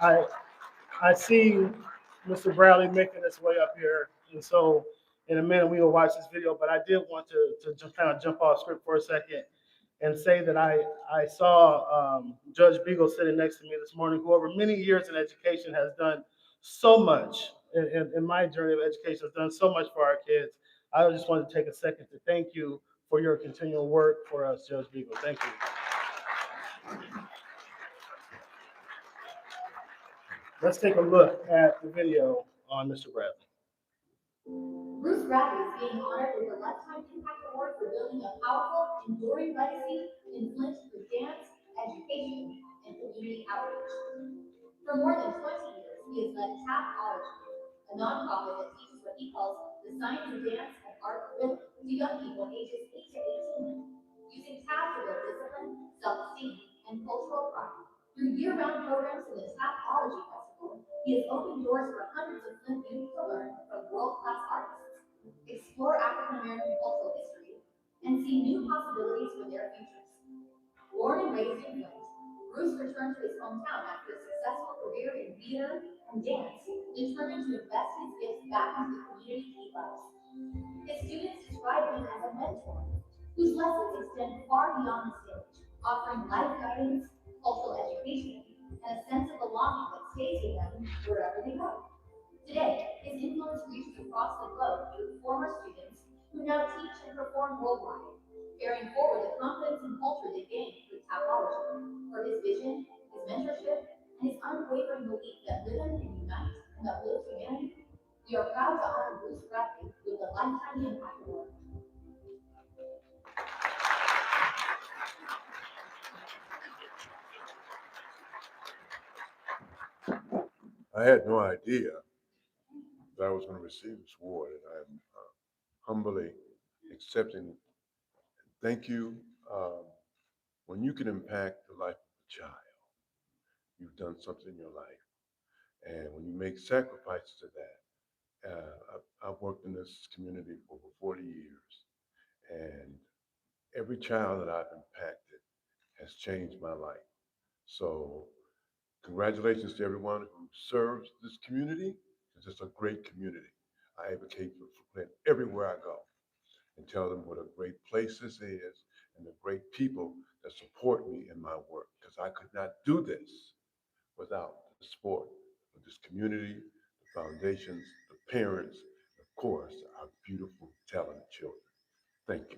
I I see Mr. Bradley making his way up here, and so in a minute we will watch this video. But I did want to just kind of jump off script for a second and say that I saw Judge Beagle sitting next to me this morning, who over many years in education has done so much in my journey of education, has done so much for our kids. I just wanted to take a second to thank you for your continual work for us, Judge Beagle. Thank you. Let's take a look at the video on Mr. Bradley. Bruce Bradley is being honored with the Lifetime Impact Award for building a powerful, enduring legacy in Flint through dance, education, and community outreach. For more than 20 years, he has led Tapology, a nonprofit that teaches what he calls the science of dance and art of rhythm to young people ages 8 to 18, using tap to build discipline, self-esteem, and cultural pride. Through year-round programs in the Tapology Festival, he has opened doors for hundreds of Flint youth to learn from world-class artists, explore African American cultural history, and see new possibilities for their futures. Born and raised in Flint, Bruce returned to his hometown after a successful career in theater and dance, determined to invest his gifts back into the community he loves. His students describe him as a mentor, whose lessons extend far beyond the stage, offering life guidance, cultural education, and a sense of belonging that stays with them wherever they go. Today, his influence reaches across the globe through former students who now teach and perform worldwide, carrying forward the confidence and culture they gained through Tapology. For his vision, his mentorship, and his unwavering belief that women can unite and uplift humanity, we are proud to honor Bruce Bradley with the Lifetime Impact Award. I had no idea that I was going to receive this award, and I'm humbly accepting. Thank you. When you can impact the life of a child, you've done something in your life. And when you make sacrifices to that, I've worked in this community for over 40 years, and every child that I've impacted has changed my life. So congratulations to everyone who serves this community. It's just a great community. I advocate for it everywhere I go and tell them what a great place this is and the great people that support me in my work, because I could not do this without the support of this community, the foundations, the parents, and of course, our beautiful, talented children. Thank you.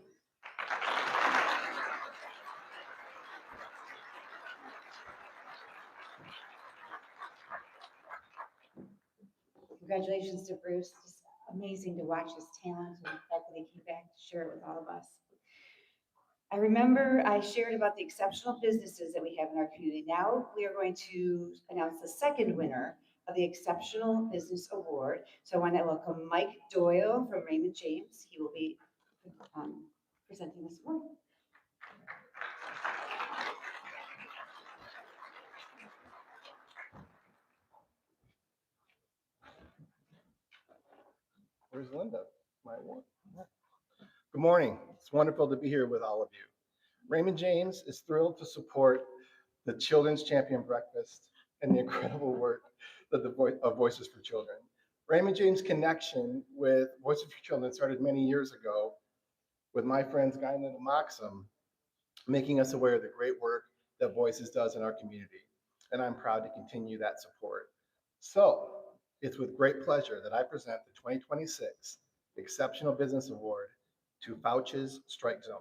Congratulations to Bruce. It's amazing to watch his talent and the fact that he came back to share it with all of us. I remember I shared about the exceptional businesses that we have in our community. Now we are going to announce the second winner of the Exceptional Business Award. So I want to welcome Mike Doyle from Raymond James. He will be presenting this award. Where's Linda? My award. Good morning. It's wonderful to be here with all of you. Raymond James is thrilled to support the Children's Champion Breakfast and the incredible work of Voices for Children. Raymond James' connection with Voices for Children started many years ago with my friends Guy and Linda Moxham, making us aware of the great work that Voices does in our community. And I'm proud to continue that support. So it's with great pleasure that I present the 2026 Exceptional Business Award to Fouch's Strike Zone.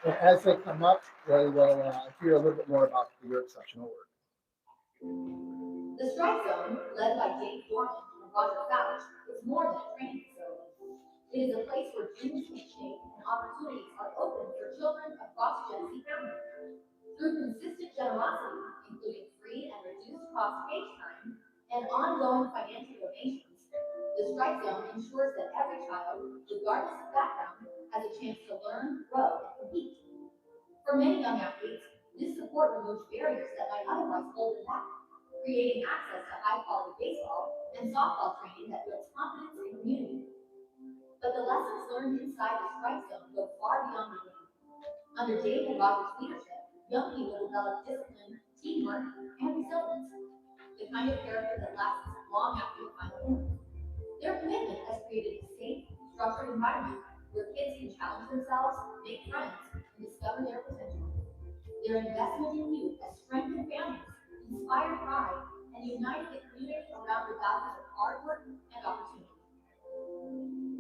And as they come up, they will hear a little bit more about your exceptional work. The Strike Zone, led by Dave Dorman and Roger Fouch, is more than a training facility. It is a place where dreams take shape and opportunities are open for children across Genesee County. Through consistent generosity, including free and reduced cost page time and ongoing financial donations, the Strike Zone ensures that every child, regardless of background, has a chance to learn, grow, and compete. For many young athletes, this support removes barriers that might otherwise hold them back, creating access to high-quality baseball and softball training that builds confidence and community. But the lessons learned inside the Strike Zone go far beyond the game. Under Dave and Roger's leadership, young people develop discipline, teamwork, and resilience, the kind of character that lasts long after the final end. Their commitment has created a safe, structured environment where kids can challenge themselves, make friends, and discover their potential. Their investment in youth has strengthened families, inspired pride, and united the community around the values of hard work and opportunity.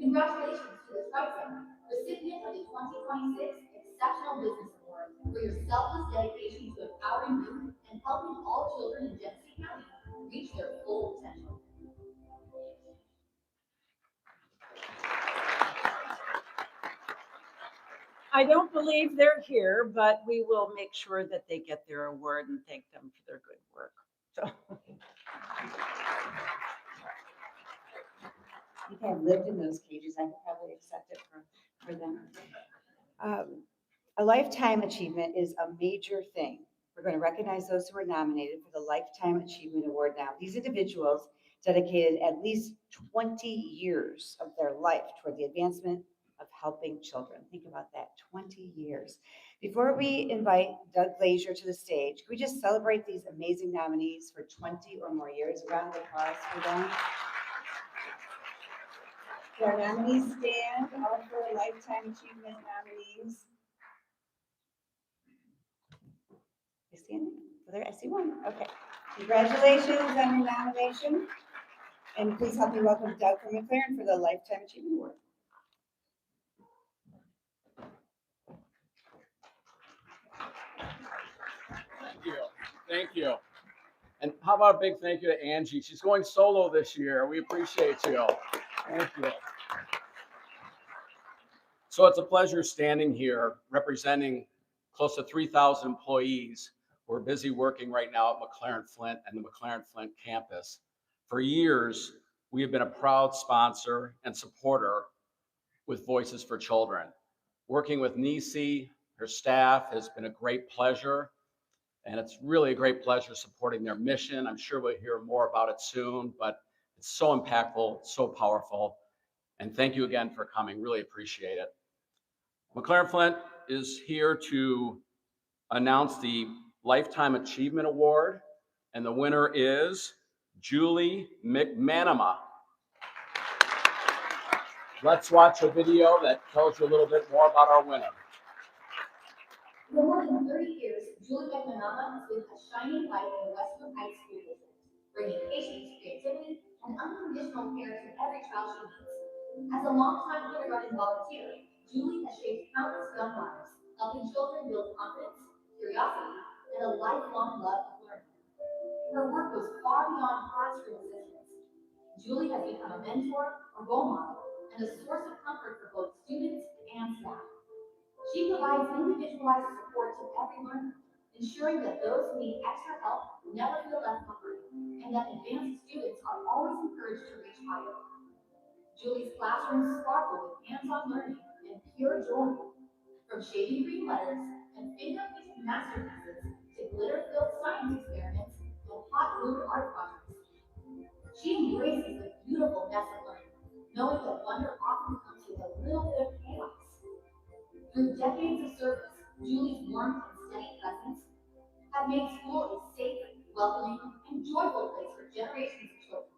Congratulations to the Strike Zone, recipient of the 2026 Exceptional Business Award, for your selfless dedication to empowering youth and helping all children in Genesee County reach their full potential. I don't believe they're here, but we will make sure that they get their award and thank them for their good work. So. If I've lived in those cages, I could probably accept it for them. A lifetime achievement is a major thing. We're going to recognize those who are nominated for the Lifetime Achievement Award now. These individuals dedicated at least 20 years of their life toward the advancement of helping children. Think about that, 20 years. Before we invite Doug Glazier to the stage, can we just celebrate these amazing nominees for 20 or more years? A round of applause for them. So our nominees stand, all for Lifetime Achievement nominees. You standing? There, I see one. Okay. Congratulations on your nomination. And please help me welcome Doug from McLaren for the Lifetime Achievement Award. Thank you. Thank you. And how about a big thank you to Angie? She's going solo this year. We appreciate you. Thank you. So it's a pleasure standing here representing close to 3,000 employees who are busy working right now at McLaren Flint and the McLaren Flint campus. For years, we have been a proud sponsor and supporter with Voices for Children. Working with Nisi, her staff, has been a great pleasure. And it's really a great pleasure supporting their mission. I'm sure we'll hear more about it soon, but it's so impactful, so powerful. And thank you again for coming. Really appreciate it. McLaren Flint is here to announce the Lifetime Achievement Award, and the winner is Julie McManama. Let's watch a video that tells you a little bit more about our winner. For more than 30 years, Julie McManama has been a shining light in the Westwood Heights School District, bringing patience, creativity, and unconditional care to every child she meets. As a longtime kindergarten volunteer, Julie has shaped countless young lives, helping children build confidence, curiosity, and a lifelong love of learning. Her work goes far beyond classroom assistance. Julie has become a mentor, a role model, and a source of comfort for both students and staff. She provides individualized support to every learner, ensuring that those who need extra help never feel left behind, and that advanced students are always encouraged to reach higher. Julie's classrooms sparkle with hands-on learning and pure joy. From shading green letters and finger-painted masterpieces to glitter-filled science experiments and hot glued art projects. She embraces the beautiful mess of learning, knowing that wonder often comes with a little bit of chaos. Through decades of service, Julie's warmth and steady presence have made school a safe, welcoming, and joyful place for generations of children.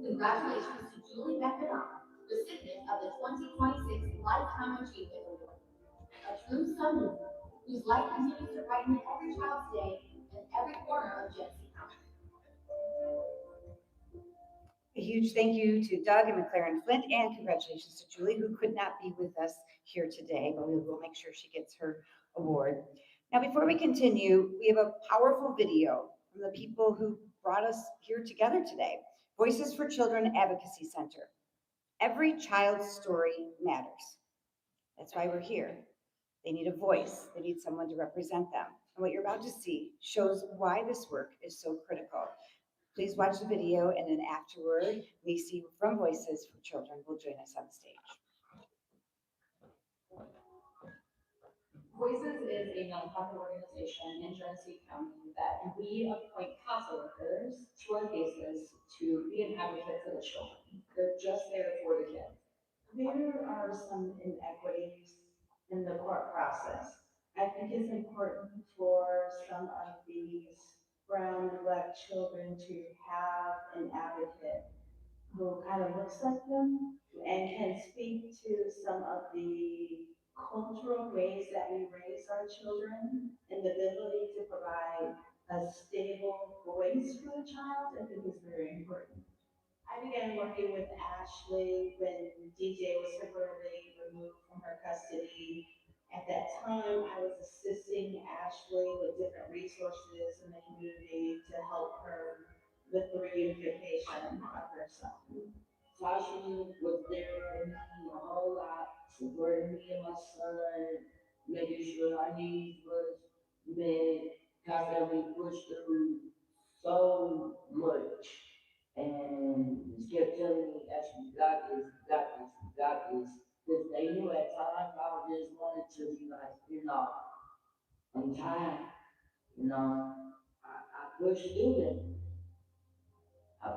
Congratulations to Julie McManama, recipient of the 2026 Lifetime Achievement Award. A true sun mover whose light continues to brighten every child's day and every corner of Genesee County. A huge thank you to Doug and McLaren Flint, and congratulations to Julie, who could not be with us here today, but we will make sure she gets her award. Now, before we continue, we have a powerful video from the people who brought us here together today. Voices for Children Advocacy Center. Every child's story matters. That's why we're here. They need a voice. They need someone to represent them. And what you're about to see shows why this work is so critical. Please watch the video, and then afterward, Nisi from Voices for Children will join us on stage. Voices is a nonprofit organization in Genesee County that we appoint CASA workers to our cases to be an advocate for the children. They're just there for the kids. There are some inequities in the court process. I think it's important for some of these brown and black children to have an advocate who kind of looks like them and can speak to some of the cultural ways that we raise our children, and the ability to provide a stable voice for the child, I think is very important. I began working with Ashley when DJ was temporarily removed from her custody. At that time, I was assisting Ashley with different resources in the community to help her with the reunification of her son. Tasha was there for me a whole lot, supporting me and my son, making sure our needs was met, constantly pushed through so much. And just kept telling me, Ashley, you got this, you got this, you got this. Because they knew at times I just wanted to be like, I'm tired. I pushed through them. I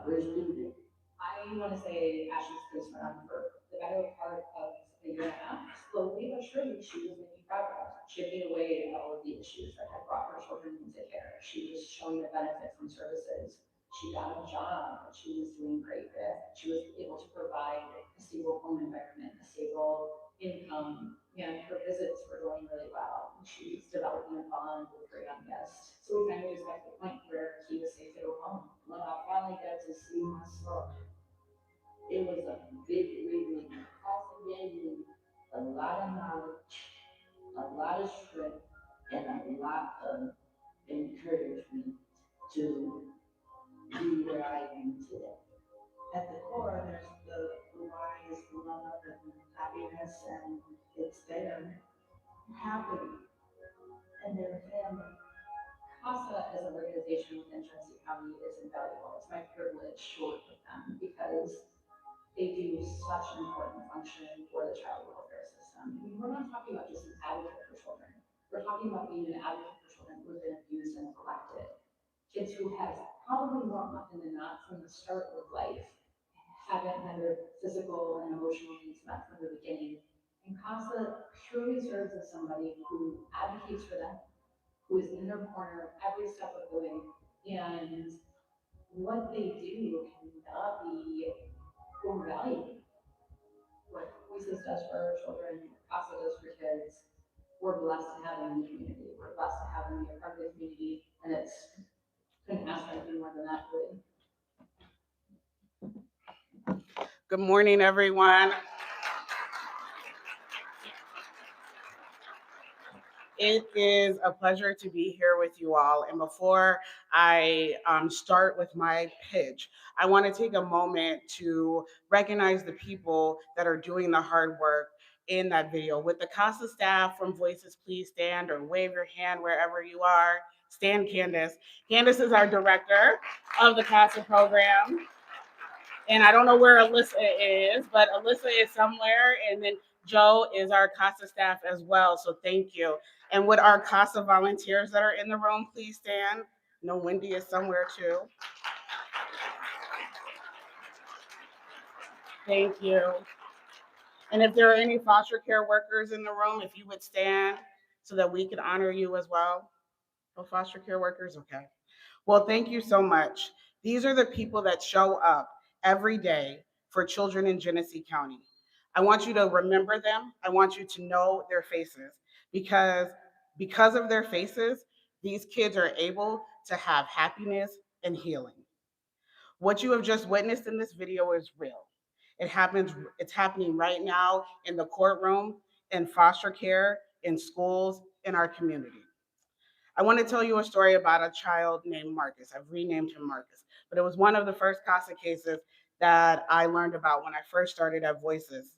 want to say Ashley's case went on for the better part of a year and a half. Slowly but surely, she was making progress, chipping away at all of the issues that had brought her children into care. She was showing the benefit from services. She got a job that she was doing great with. She was able to provide a stable home environment, a stable income, and her visits were going really well. She was developing a bond with her young guests. So we finally just got to the point where he was safe to go home. When I finally got to see my son, lot of encouragement to be where I am today. At the core, there's the why is love and happiness, and it's there, happy, and their family. CASA as an organization within Genesee County is invaluable. It's my privilege to work with them because they do such an important function for the child welfare system. I mean, we're not talking about just an advocate for children. We're talking about being an advocate for children who have been abused and neglected. Kids who have probably more often than not from the start of life haven't had their physical and emotional needs met from the beginning. And CASA truly serves as somebody who advocates for them, who is in their corner every step of the way. And what they do cannot be overvalued. What Voices does for our children, CASA does for kids. We're blessed to have them in the community. We're blessed to have them be a part of the community. And it's couldn't ask for anything more than that, really. Good morning, everyone. It is a pleasure to be here with you all. And before I start with my pitch, I want to take a moment to recognize the people that are doing the hard work in that video. With the CASA staff from Voices, please stand or wave your hand wherever you are. Stand, Candace. Candace is our director of the CASA program. And I don't know where Alyssa is, but Alyssa is somewhere. And then Joe is our CASA staff as well. So thank you. And would our CASA volunteers that are in the room please stand? No, Wendy is somewhere too. Thank you. And if there are any foster care workers in the room, if you would stand so that we could honor you as well. No foster care workers? Okay. Well, thank you so much. These are the people that show up every day for children in Genesee County. I want you to remember them. I want you to know their faces because of their faces, these kids are able to have happiness and healing. What you have just witnessed in this video is real. It's happening right now in the courtroom, in foster care, in schools, in our community. I want to tell you a story about a child named Marcus. I've renamed him Marcus, but it was one of the first CASA cases that I learned about when I first started at Voices.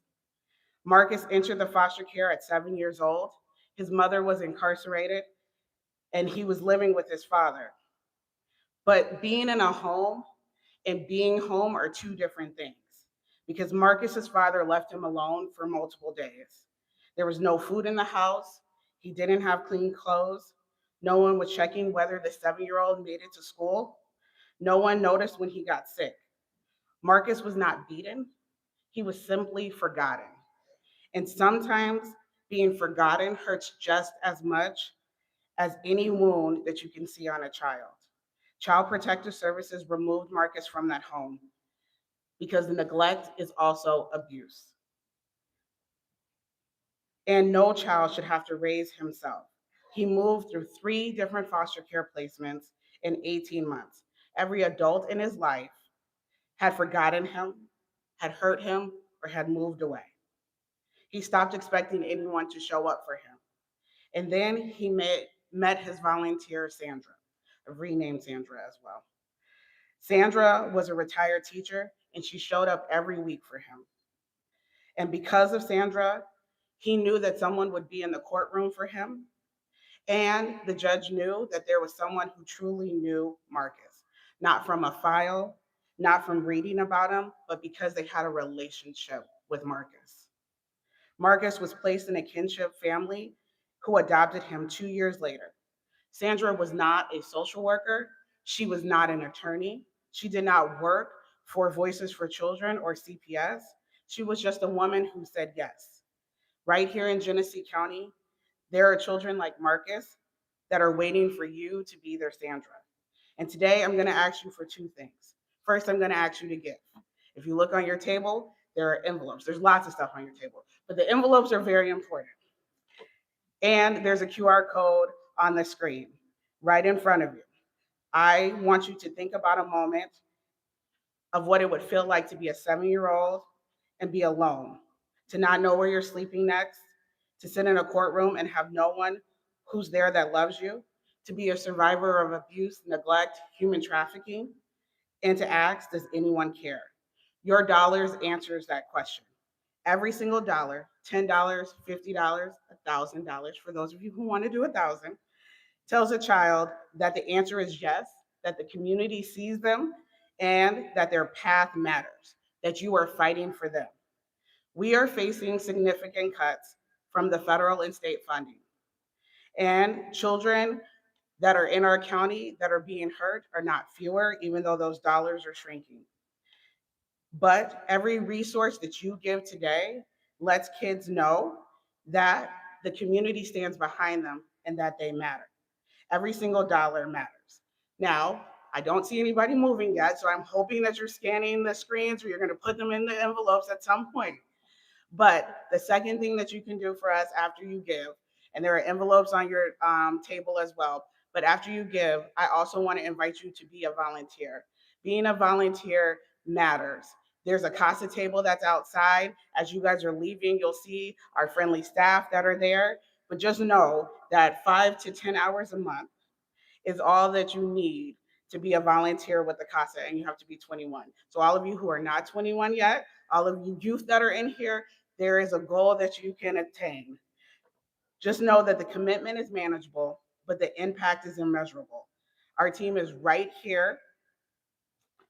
Marcus entered the foster care at 7 years old. His mother was incarcerated and he was living with his father. But being in a home and being home are two different things because Marcus's father left him alone for multiple days. There was no food in the house. He didn't have clean clothes. No one was checking whether the 7-year-old made it to school. No one noticed when he got sick. Marcus was not beaten. He was simply forgotten. And sometimes being forgotten hurts just as much as any wound that you can see on a child. Child Protective Services removed Marcus from that home because the neglect is also abuse. And no child should have to raise himself. He moved through 3 different foster care placements in 18 months. Every adult in his life had forgotten him, had hurt him, or had moved away. He stopped expecting anyone to show up for him. And then he met his volunteer, Sandra. I've renamed Sandra as well. Sandra was a retired teacher, and she showed up every week for him. And because of Sandra, he knew that someone would be in the courtroom for him. And the judge knew that there was someone who truly knew Marcus, not from a file, not from reading about him, but because they had a relationship with Marcus. Marcus was placed in a kinship family who adopted him 2 years later. Sandra was not a social worker. She was not an attorney. She did not work for Voices for Children or CPS. She was just a woman who said yes. Right here in Genesee County, there are children like Marcus that are waiting for you to be their Sandra. And today I'm going to ask you for 2 things. First, I'm going to ask you to give. If you look on your table, there are envelopes. There's lots of stuff on your table, but the envelopes are very important. And there's a QR code on the screen right in front of you. I want you to think about a moment of what it would feel like to be a 7-year-old and be alone, to not know where you're sleeping next, to sit in a courtroom and have no one who's there that loves you, to be a survivor of abuse, neglect, human trafficking, and to ask, does anyone care? Your dollars answers that question. Every single dollar, $10, $50, $1,000, for those of you who want to do 1,000, tells a child that the answer is yes, that the community sees them, and that their path matters, that you are fighting for them. We are facing significant cuts from the federal and state funding. And children that are in our county that are being hurt are not fewer, even though those dollars are shrinking. But every resource that you give today lets kids know that the community stands behind them and that they matter. Every single dollar matters. Now, I don't see anybody moving yet, so I'm hoping that you're scanning the screens or you're going to put them in the envelopes at some point. But the second thing that you can do for us after you give, and there are envelopes on your table as well, but after you give, I also want to invite you to be a volunteer. Being a volunteer matters. There's a CASA table that's outside. As you guys are leaving, you'll see our friendly staff that are there. But just know that 5 to 10 hours a month is all that you need to be a volunteer with the CASA, and you have to be 21. So all of you who are not 21 yet, all of you youth that are in here, there is a goal that you can attain. Just know that the commitment is manageable, but the impact is immeasurable. Our team is right here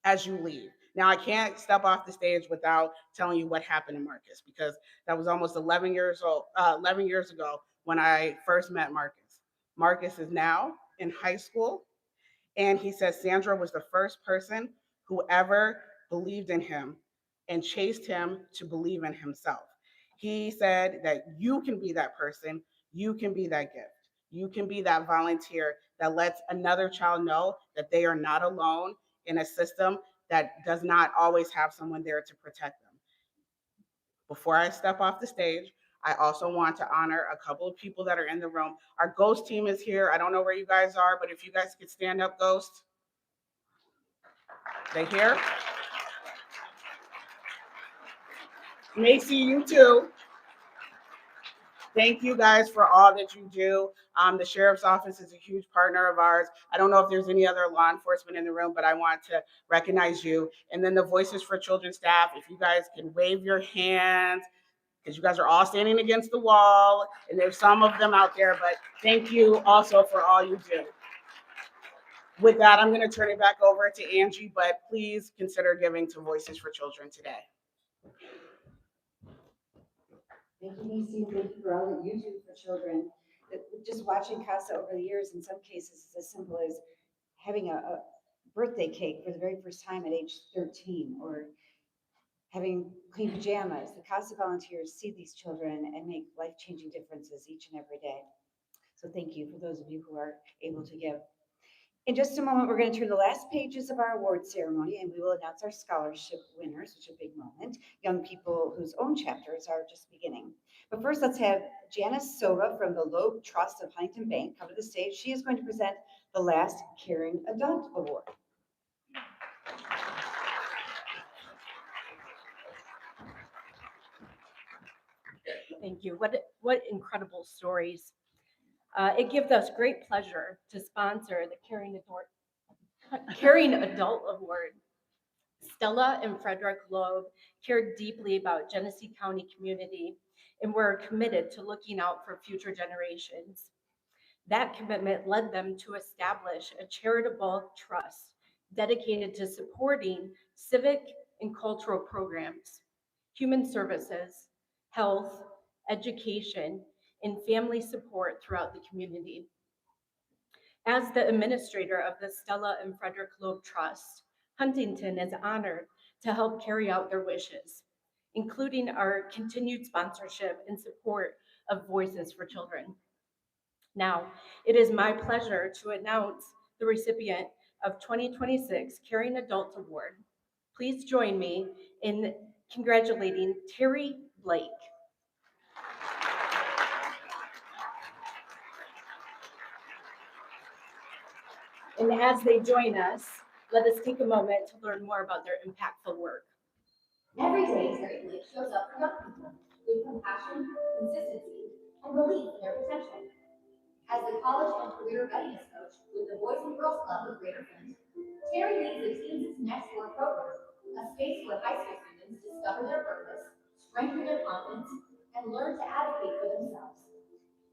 as you leave. Now, I can't step off the stage without telling you what happened to Marcus, because that was almost 11 years ago when I first met Marcus. Marcus is now in high school, and he says Sandra was the first person who ever believed in him and chased him to believe in himself. He said that you can be that person, you can be that gift, you can be that volunteer that lets another child know that they are not alone in a system that does not always have someone there to protect them. Before I step off the stage, I also want to honor a couple of people that are in the room. Our Ghost team is here. I don't know where you guys are, but if you guys could stand up, Ghost. They here? Macy, you too. Thank you guys for all that you do. The Sheriff's Office is a huge partner of ours. I don't know if there's any other law enforcement in the room, but I want to recognize you. And then the Voices for Children staff, if you guys can wave your hands, because you guys are all standing against the wall, and there's some of them out there, but thank you also for all you do. With that, I'm going to turn it back over to Angie, but please consider giving to Voices for Children today. Thank you, Macy, and thank you for all that you do for children. Just watching CASA over the years, in some cases, it's as simple as having a birthday cake for the very first time at age 13, or having clean pajamas. The CASA volunteers see these children and make life-changing differences each and every day. So thank you for those of you who are able to give. In just a moment, we're going to turn the last pages of our award ceremony, and we will announce our scholarship winners, which is a big moment, young people whose own chapters are just beginning. But first, let's have Janice Sova from the Loeb Trust of Huntington Bank come to the stage. She is going to present the last Caring Adult Award. Thank you. What incredible stories. It gives us great pleasure to sponsor the Caring Adult Award. Stella and Frederick Loeb cared deeply about Genesee County community and were committed to looking out for future generations. That commitment led them to establish a charitable trust dedicated to supporting civic and cultural programs, human services, health, education, and family support throughout the community. As the administrator of the Stella and Frederick Loeb Trust, Huntington is honored to help carry out their wishes, including our continued sponsorship and support of Voices for Children. Now, it is my pleasure to announce the recipient of 2026 Caring Adult Award. Please join me in congratulating Terry Blake. And as they join us, let us take a moment to learn more about their impactful work. Every day, Terry Blake shows up for young people with compassion, consistency, and belief in their potential. As the college and career readiness coach with the Boys and Girls Club of Greater Flint, Terry leads the Teens Next Door program, a space where high school students discover their purpose, strengthen their confidence, and learn to advocate for themselves.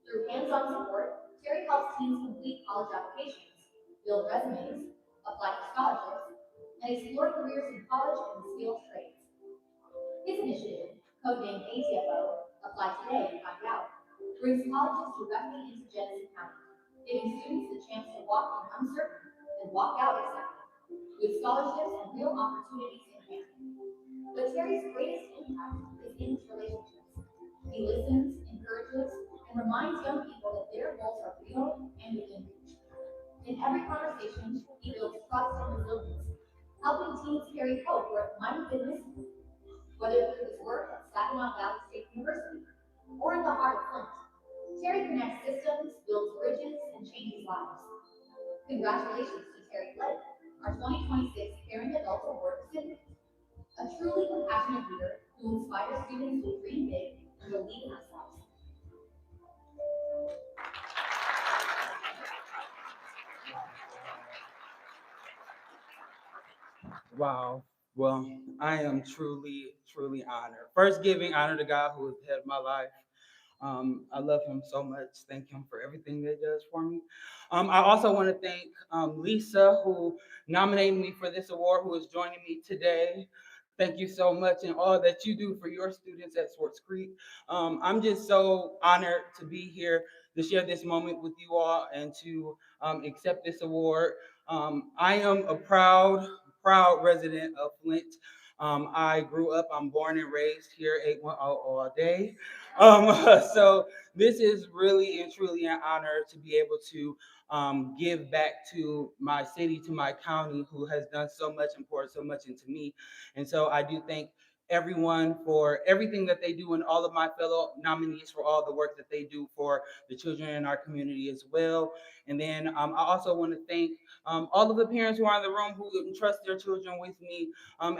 Through hands-on support, Terry helps teens complete college applications, build resumes, apply for scholarships, and explore careers in college and skilled trades. His initiative, codenamed ATFO, Apply Today, Find Out, brings colleges directly into Genesee County, giving students the chance to walk in uncertain and walk out excited, with scholarships and real opportunities in hand. But Terry's greatest impact is in his relationships. He listens, encourages, and reminds young people that their goals are real and within reach. In every conversation, he builds trust and resilience, helping teens carry hope where it might have been missing. Whether through his work at Saginaw Valley State University or in the heart of Flint, Terry connects systems, builds bridges, and changes lives. Congratulations to Terry Blake, our 2026 Caring Adult Award recipient, a truly compassionate leader who inspires students to dream big and believe in themselves. Wow. Well, I am truly, truly honored. First, giving honor to God who is the head of my life. I love him so much. Thank him for everything that he does for me. I also want to thank Lisa, who nominated me for this award, who is joining me today. Thank you so much and all that you do for your students at Swartz Creek. I'm just so honored to be here to share this moment with you all and to accept this award. I am a proud resident of Flint. I grew up, I'm born and raised here, 810 all day. So this is really and truly an honor to be able to give back to my city, to my county, who has done so much and poured so much into me. And so I do thank everyone for everything that they do and all of my fellow nominees for all the work that they do for the children in our community as well. And then I also want to thank all of the parents who are in the room who entrust their children with me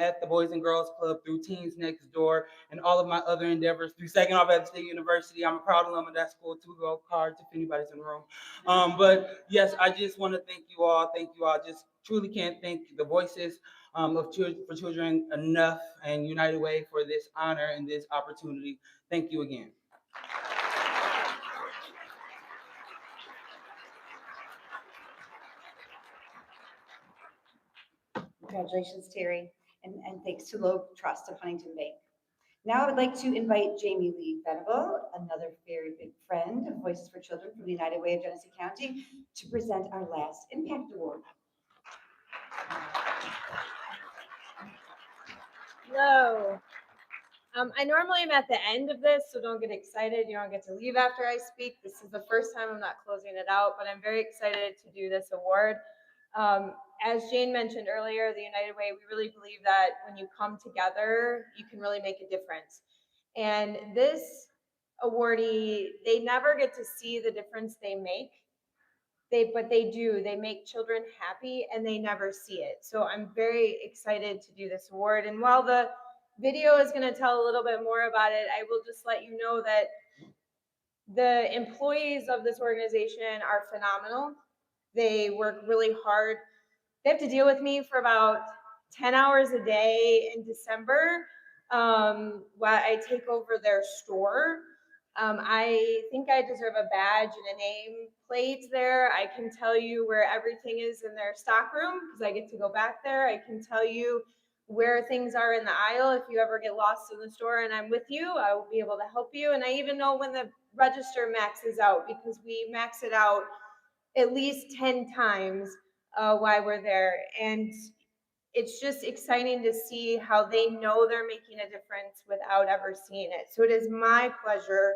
at the Boys and Girls Club, through Teens Next Door, and all of my other endeavors through Saginaw Valley State University. I'm a proud alum of that school too. Go Cards if anybody's in the room. But yes, I just want to thank you all. Thank you all. Just truly can't thank the voices for children enough, and United Way for this honor and this opportunity. Thank you again. Congratulations, Terry, and thanks to Low Trust of Huntington Bank. Now I would like to invite Jamie Lee Venable, another very big friend of Voices for Children from the United Way of Genesee County, to present our last Impact Award. Hello. I normally am at the end of this, so don't get excited. You don't get to leave after I speak. This is the first time I'm not closing it out, but I'm very excited to do this award. As Jane mentioned earlier, the United Way, we really believe that when you come together, you can really make a difference. And this awardee, they never get to see the difference they make. But they do. They make children happy and they never see it. So I'm very excited to do this award. And while the video is going to tell a little bit more about it, I will just let you know that the employees of this organization are phenomenal. They work really hard. They have to deal with me for about 10 hours a day in December while I take over their store. I think I deserve a badge and a name plate there. I can tell you where everything is in their stock room because I get to go back there. I can tell you where things are in the aisle. If you ever get lost in the store and I'm with you, I will be able to help you. And I even know when the register maxes out because we max it out at least 10 times while we're there. And it's just exciting to see how they know they're making a difference without ever seeing it. So it is my pleasure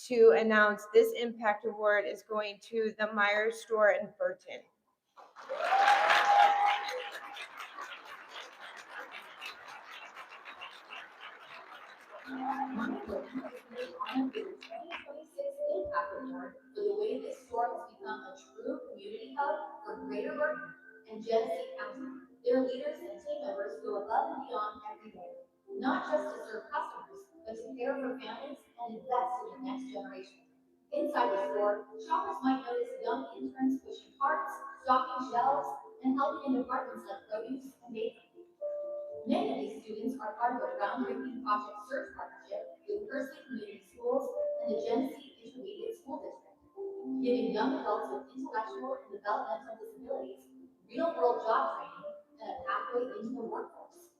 to announce this Impact Award is going to the Myers store in Burton. Impact Award for the way this store has become a true community hub for Greater Burton and Genesee County. Their leaders and team members go above and beyond every day, not just to serve customers, but to care for families and invest in the next generation. Inside the store, shoppers might notice young interns pushing carts, stocking shelves, and helping in departments like produce and baking. Many of these students are part of a groundbreaking Project Search partnership with Kearsley Community Schools and the Genesee Intermediate School District, giving young adults with intellectual and developmental disabilities real-world job training and a pathway into the workforce.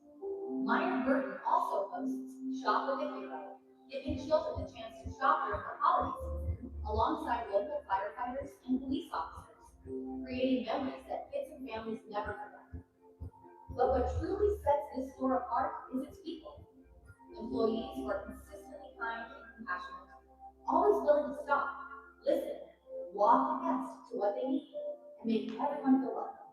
Meyer Burton also hosts Shop with a Hero, giving children the chance to shop during the holiday season alongside local firefighters and police officers, creating memories that kids and families never forget. But what truly sets this store apart is its people. Employees who are consistently kind and compassionate, always willing to stop, listen, walk the guests to what they need, and make everyone feel welcome.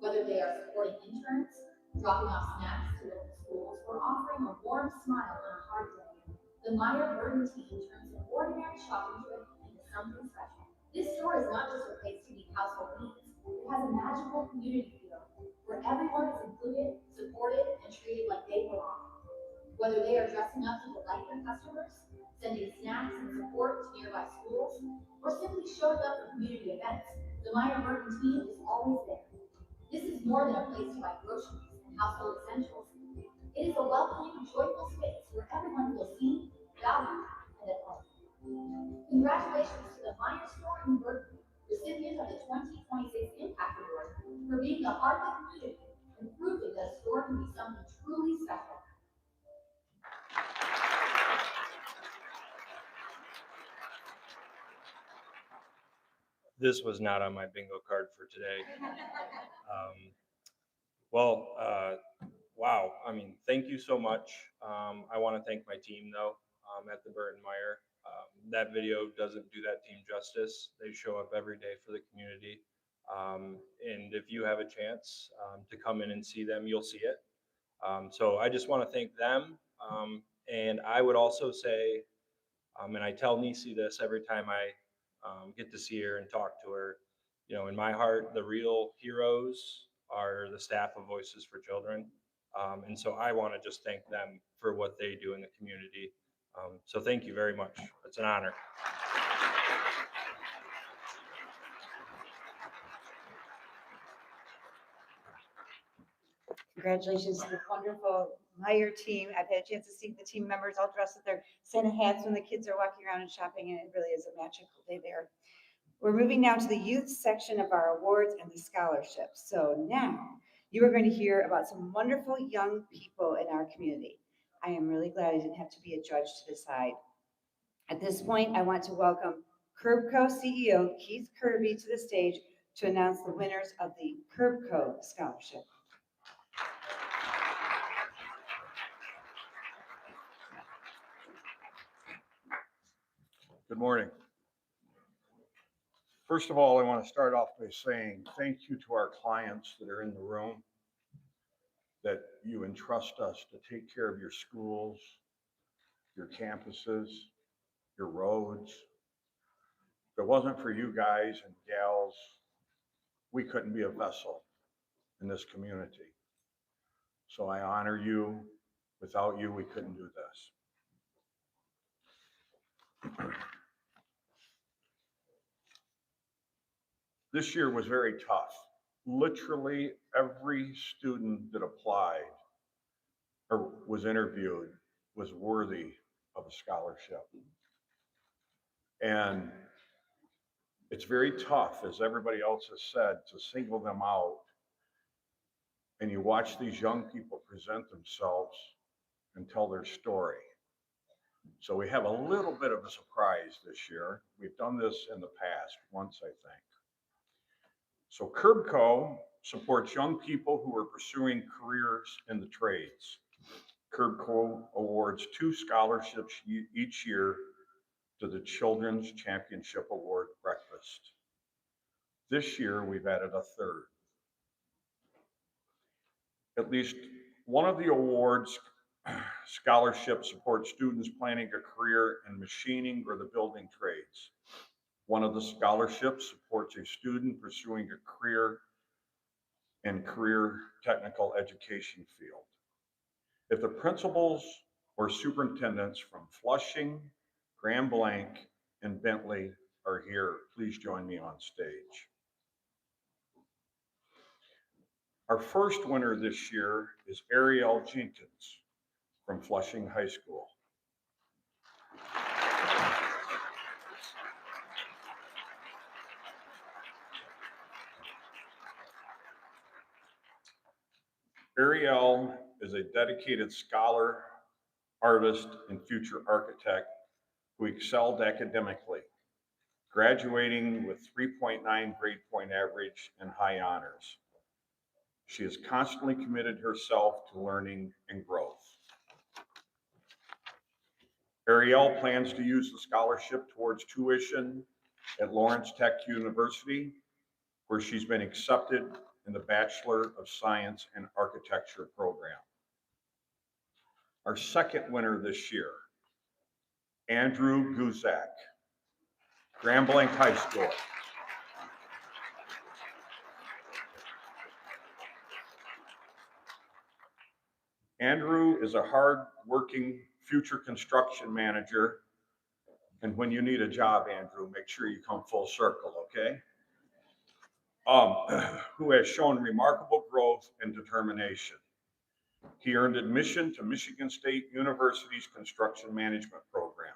Whether they are supporting interns, dropping off snacks to local schools, or offering a warm smile on a hard day, the Meyer Burton team turns an ordinary shopping trip into something special. This store is not just a place to meet household needs, it has a magical community feel where everyone is included, supported, and treated like they belong. Whether they are dressing up to delight their customers, sending snacks and support to nearby schools, or simply showing up for community events, the Meyer Burton team is always there. This is more than a place to buy groceries and household essentials. It is a welcoming, joyful space where everyone feels seen, valued, and at home. Congratulations to the Meyer Store in Burton, recipient of the 2026 Impact Award, for being the heart of the community and proving that a store can be something truly special. This was not on my bingo card for today. Wow. I mean, thank you so much. I want to thank my team though, at the Burton Meyer. That video doesn't do that team justice. They show up every day for the community. And if you have a chance to come in and see them, you'll see it. So I just want to thank them. And I would also say, and I tell Nisi this every time I get to see her and talk to her, you know, in my heart, the real heroes are the staff of Voices for Children. And so I want to just thank them for what they do in the community. So thank you very much. It's an honor. Congratulations to the wonderful Meyer team. I've had a chance to see the team members all dressed with their Santa hats when the kids are walking around and shopping, and it really is a magical day there. We're moving now to the youth section of our awards and the scholarships. So now you are going to hear about some wonderful young people in our community. I am really glad I didn't have to be a judge to decide. At this point, I want to welcome CurbCo CEO Keith Kirby to the stage to announce the winners of the CurbCo Scholarship. Good morning. First of all, I want to start off by saying thank you to our clients that are in the room, that you entrust us to take care of your schools, your campuses, your roads. If it wasn't for you guys and gals, we couldn't be a vessel in this community. So I honor you. Without you, we couldn't do this. This year was very tough. Literally every student that applied or was interviewed was worthy of a scholarship. And it's very tough, as everybody else has said, to single them out. And you watch these young people present themselves and tell their story. So we have a little bit of a surprise this year. We've done this in the past once, I think. So CurbCo supports young people who are pursuing careers in the trades. CurbCo awards 2 scholarships each year to the Children's Championship Award Breakfast. This year, we've added a 3rd. At least one of the awards scholarships supports students planning a career in machining or the building trades. One of the scholarships supports a student pursuing a career in career technical education field. If the principals or superintendents from Flushing, Grand Blanc, and Bentley are here, please join me on stage. Our first winner this year is Ariel Jenkins from Flushing High School. Ariel is a dedicated scholar, artist, and future architect who excelled academically, graduating with 3.9 grade point average and high honors. She has constantly committed herself to learning and growth. Ariel plans to use the scholarship towards tuition at Lawrence Tech University, where she's been accepted in the Bachelor of Science in Architecture program. Our second winner this year, Andrew Guzak, Grambling High School. Andrew is a hard-working future construction manager, and when you need a job, Andrew, make sure you come full circle, okay? Who has shown remarkable growth and determination. He earned admission to Michigan State University's construction management program.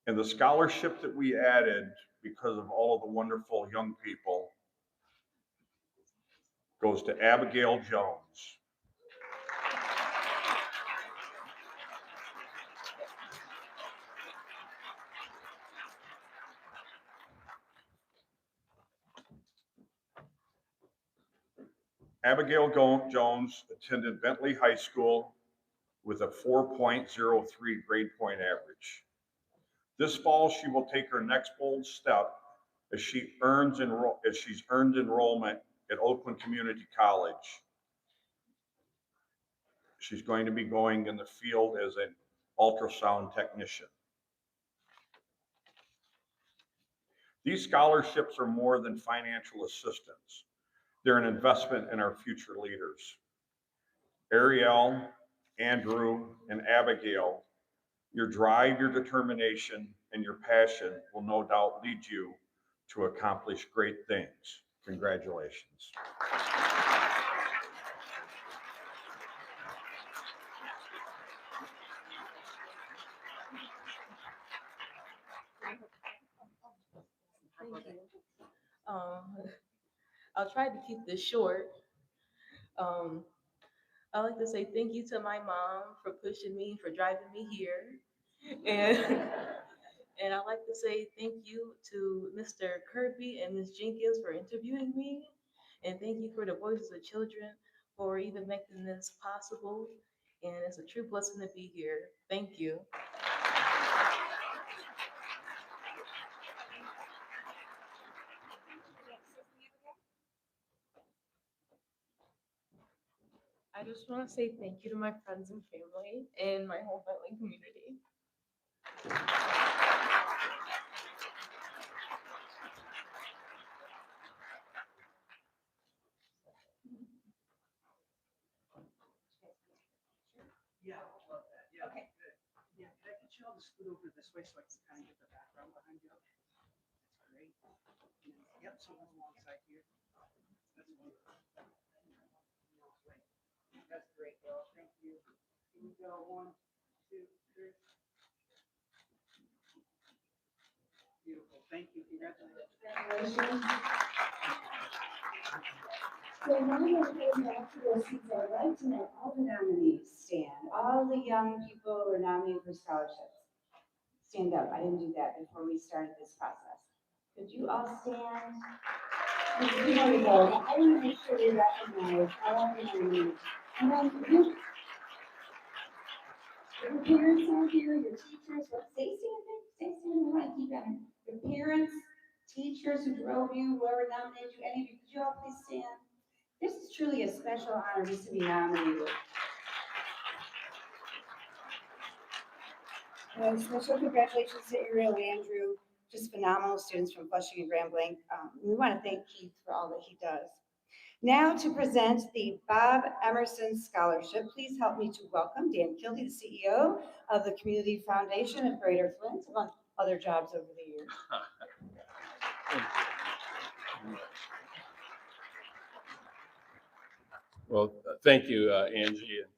And the scholarship that we added because of all of the wonderful young people goes to Abigail Jones. Abigail Jones attended Bentley High School with a 4.03 grade point average. This fall, she will take her next bold step as she's earned enrollment at Oakland Community College. She's going to be going in the field as an ultrasound technician. These scholarships are more than financial assistance. They're an investment in our future leaders. Ariel, Andrew, and Abigail, your drive, your determination, and your passion will no doubt lead you to accomplish great things. Congratulations. Thank you. I'll try to keep this short. I like to say thank you to my mom for pushing me, for driving me here. And, and I like to say thank you to Mr. Kirby and Ms. Jenkins for interviewing me. And thank you for the Voices of Children for even making this possible. And it's a true blessing to be here. Thank you. I just want to say thank you to my friends and family and my whole Bentley community. Yeah, I love that. Yeah, okay, good. Yeah, can I get you all to scoot over this way so I can kind of get the background behind you? That's great. Yep, someone alongside here. That's wonderful. That's great, girl. Thank you. Here we go. 1, 2, 3. Beautiful. Thank you. Congratulations. So now we're going back to those seats. I'd like to let all the nominees stand. All the young people who are nominated for scholarships. Stand up. I didn't do that before we started this process. Could you all stand? Here we go. I want to make sure we recognize all the nominees. And then your parents are here, your teachers, stay standing, stay standing. We want to keep them. Your parents, teachers who drove you, whoever nominated you, any of you, could you all please stand? This is truly a special honor just to be nominated. And special congratulations to Ariel and Andrew, just phenomenal students from Flushing and Grambling. We want to thank Keith for all that he does. Now to present the Bob Emerson Scholarship, please help me to welcome Dan Kilby, the CEO of the Community Foundation of Greater Flint, among other jobs over the years. Well, thank you, Angie, and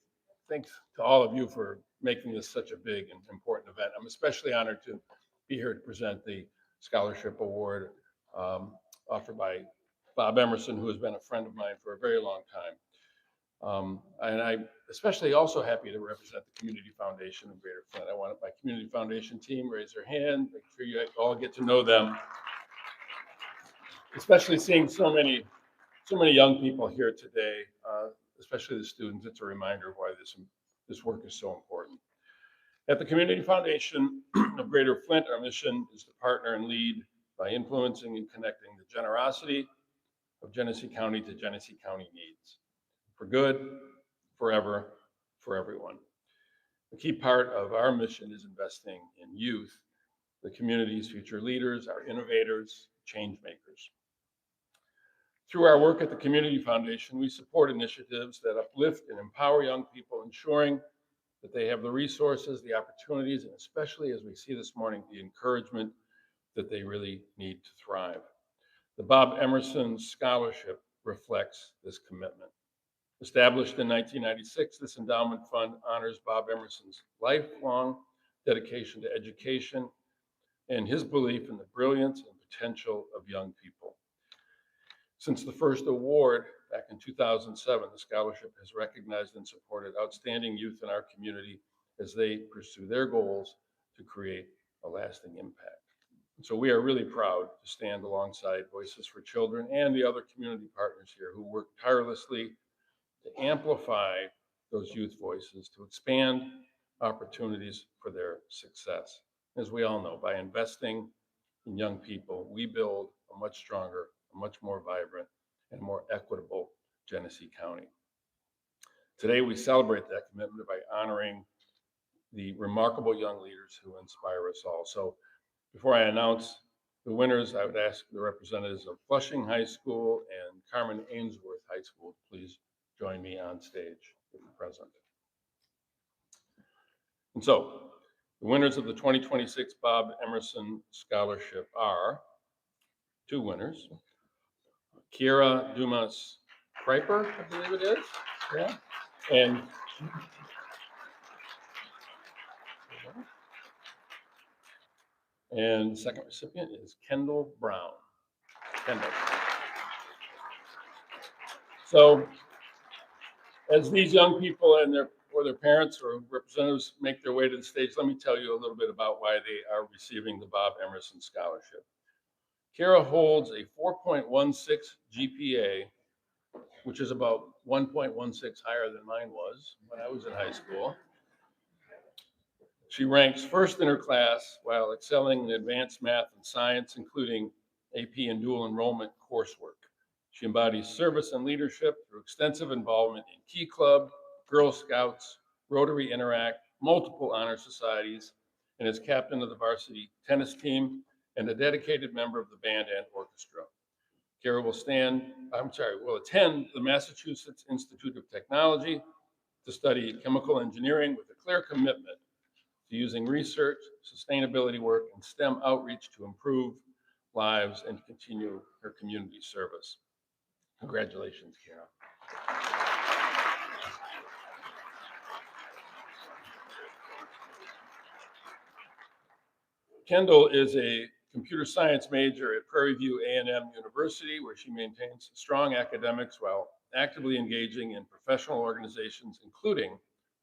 thanks to all of you for making this such a big and important event. I'm especially honored to be here to present the scholarship award offered by Bob Emerson, who has been a friend of mine for a very long time. And I'm especially also happy to represent the Community Foundation of Greater Flint. I want my Community Foundation team raise their hand, make sure you all get to know them, especially seeing so many young people here today, especially the students. It's a reminder of why this work is so important. At the Community Foundation of Greater Flint, our mission is to partner and lead by influencing and connecting the generosity of Genesee County to Genesee County needs, for good, forever, for everyone. A key part of our mission is investing in youth, the community's future leaders, our innovators, change makers. Through our work at the Community Foundation, we support initiatives that uplift and empower young people, ensuring that they have the resources, the opportunities, and especially, as we see this morning, the encouragement that they really need to thrive. The Bob Emerson Scholarship reflects this commitment. Established in 1996, this endowment fund honors Bob Emerson's lifelong dedication to education and his belief in the brilliance and potential of young people. Since the first award back in 2007, the scholarship has recognized and supported outstanding youth in our community as they pursue their goals to create a lasting impact. And so we are really proud to stand alongside Voices for Children and the other community partners here who work tirelessly to amplify those youth voices, to expand opportunities for their success. As we all know, by investing in young people, we build a much stronger, a much more vibrant, and more equitable Genesee County. Today, we celebrate that commitment by honoring the remarkable young leaders who inspire us all. So before I announce the winners, I would ask the representatives of Flushing High School and Carmen Ainsworth High School to please join me on stage if you're present. And so, the winners of the 2026 Bob Emerson Scholarship are two winners. Kiera Dumas Kreiper, I believe it is. Yeah. And the second recipient is Kendall Brown. Kendall. So, as these young people and their parents or representatives make their way to the stage, let me tell you a little bit about why they are receiving the Bob Emerson Scholarship. Kara holds a 4.16 GPA, which is about 1.16 higher than mine was when I was in high school. She ranks first in her class while excelling in advanced math and science, including AP and dual enrollment coursework. She embodies service and leadership through extensive involvement in Key Club, Girl Scouts, Rotary Interact, multiple honor societies, and is captain of the varsity tennis team and a dedicated member of the band and orchestra. Kara will attend the Massachusetts Institute of Technology to study chemical engineering with a clear commitment to using research, sustainability work, and STEM outreach to improve lives and continue her community service. Congratulations, Kara. Kendall is a computer science major at Prairie View A&M University, where she maintains strong academics while actively engaging in professional organizations, including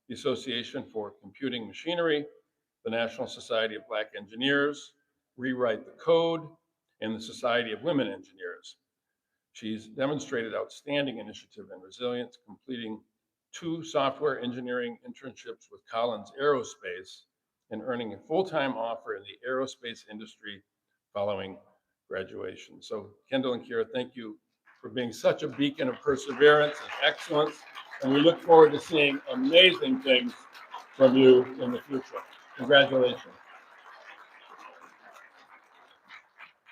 the Association for Computing Machinery, the National Society of Black Engineers, Rewrite the Code, and the Society of Women Engineers. She's demonstrated outstanding initiative and resilience, completing 2 software engineering internships with Collins Aerospace and earning a full-time offer in the aerospace industry following graduation. So Kendall and Kira, thank you for being such a beacon of perseverance and excellence. And we look forward to seeing amazing things from you in the future. Congratulations.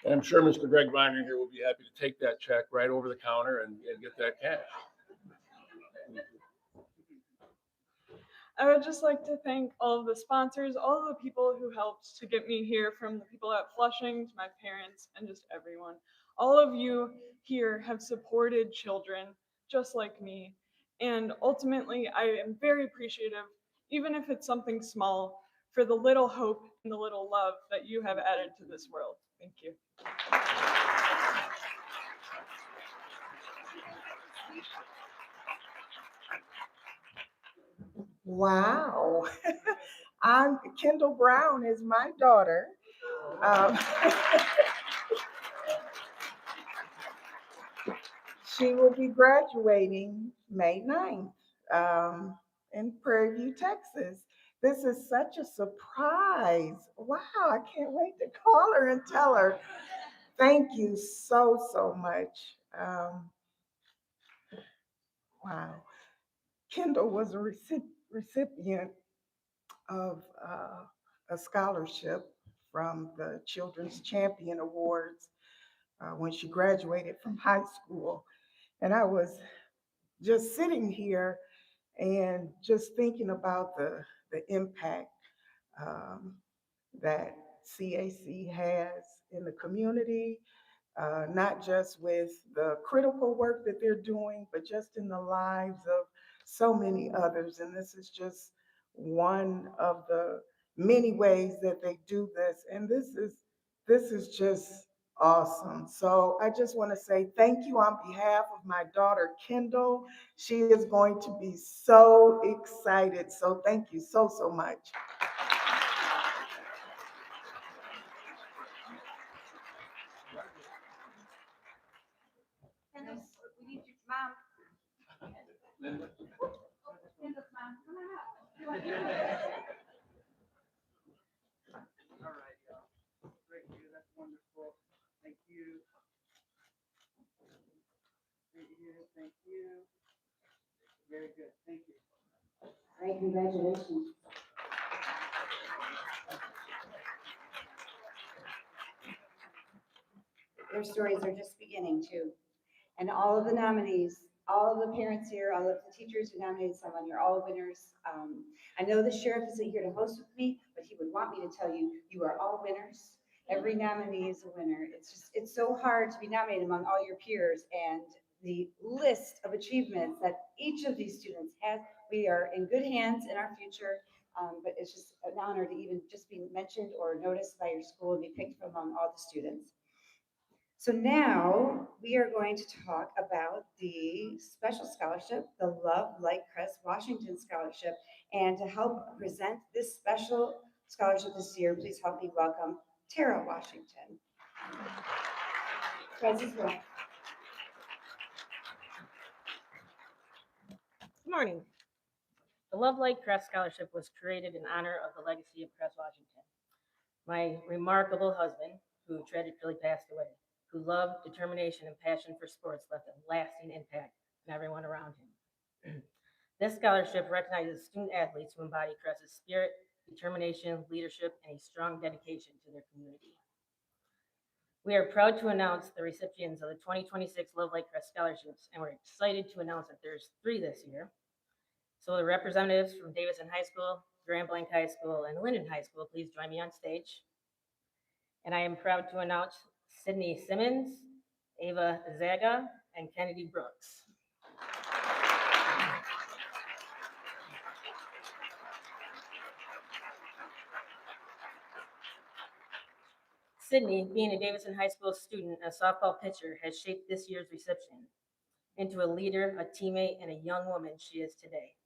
And I'm sure Mr. Greg Viner here will be happy to take that check right over the counter and get that cash. I would just like to thank all of the sponsors, all of the people who helped to get me here, from the people at Flushing to my parents and just everyone. All of you here have supported children just like me. And ultimately, I am very appreciative, even if it's something small, for the little hope and the little love that you have added to this world. Thank you. Wow. I'm Kendall Brown is my daughter. Um, she will be graduating May 9th in Prairie View, Texas. This is such a surprise. Wow, I can't wait to call her and tell her. Thank you so, so much. Wow. Kendall was a recipient of a scholarship from the Children's Champion Awards when she graduated from high school. And I was just sitting here and just thinking about the impact um, that CAC has in the community, not just with the critical work that they're doing, but just in the lives of so many others. And this is just one of the many ways that they do this. And this is just awesome. So I just want to say thank you on behalf of my daughter, Kendall. She is going to be so excited. So thank you so, so much. We need your mom. Kendall's mom, come on up. All right, y'all. Great, that's wonderful. Thank you. Thank you. Very good. Thank you. All right, congratulations. Their stories are just beginning too. And all of the nominees, all of the parents here, all of the teachers who nominated someone, you're all winners. I know the sheriff isn't here to host with me, but he would want me to tell you, you are all winners. Every nominee is a winner. It's so hard to be nominated among all your peers, and the list of achievements that each of these students has, we are in good hands in our future. But it's just an honor to even just be mentioned or noticed by your school and be picked from among all the students. So now we are going to talk about the special scholarship, the Love Light Crest Washington Scholarship. And to help present this special scholarship this year, please help me welcome Tara Washington. Good morning. The Love Light Crest Scholarship was created in honor of the legacy of Crest Washington, my remarkable husband, who tragically passed away, who loved, determination, and passion for sports left a lasting impact on everyone around him. This scholarship recognizes student athletes who embody Crest's spirit, determination, leadership, and a strong dedication to their community. We are proud to announce the recipients of the 2026 Love Light Crest Scholarships, and we're excited to announce that there's 3 this year. So the representatives from Davison High School, Grand Blanc High School, and Linden High School, please join me on stage. And I am proud to announce Sydney Simmons, Ava Zaga, and Kennedy Brooks. Sydney, being a Davison High School student and a softball pitcher, has shaped this year's reception into a leader, a teammate, and a young woman she is today.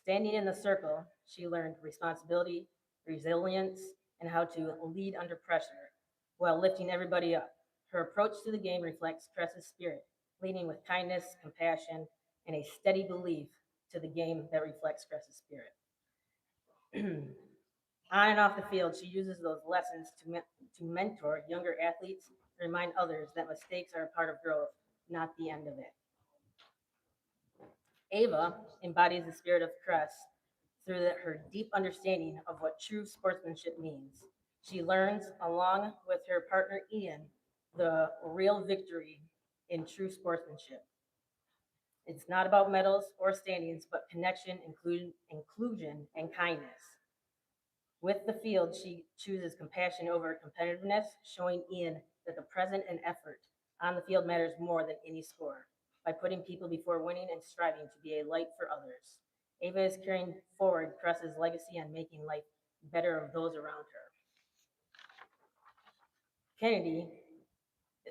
Standing in the circle, she learned responsibility, resilience, and how to lead under pressure while lifting everybody up. Her approach to the game reflects Crest's spirit, leading with kindness, compassion, and a steady belief to the game that reflects Crest's spirit. On and off the field, she uses those lessons to mentor younger athletes and remind others that mistakes are a part of growth, not the end of it. Ava embodies the spirit of Crest through her deep understanding of what true sportsmanship means. She learns, along with her partner Ian, the real victory in true sportsmanship. It's not about medals or standings, but connection, inclusion, and kindness. With the field, she chooses compassion over competitiveness, showing Ian that the present and effort on the field matters more than any score. By putting people before winning and striving to be a light for others, Ava is carrying forward Cress's legacy on making life better of those around her. Kennedy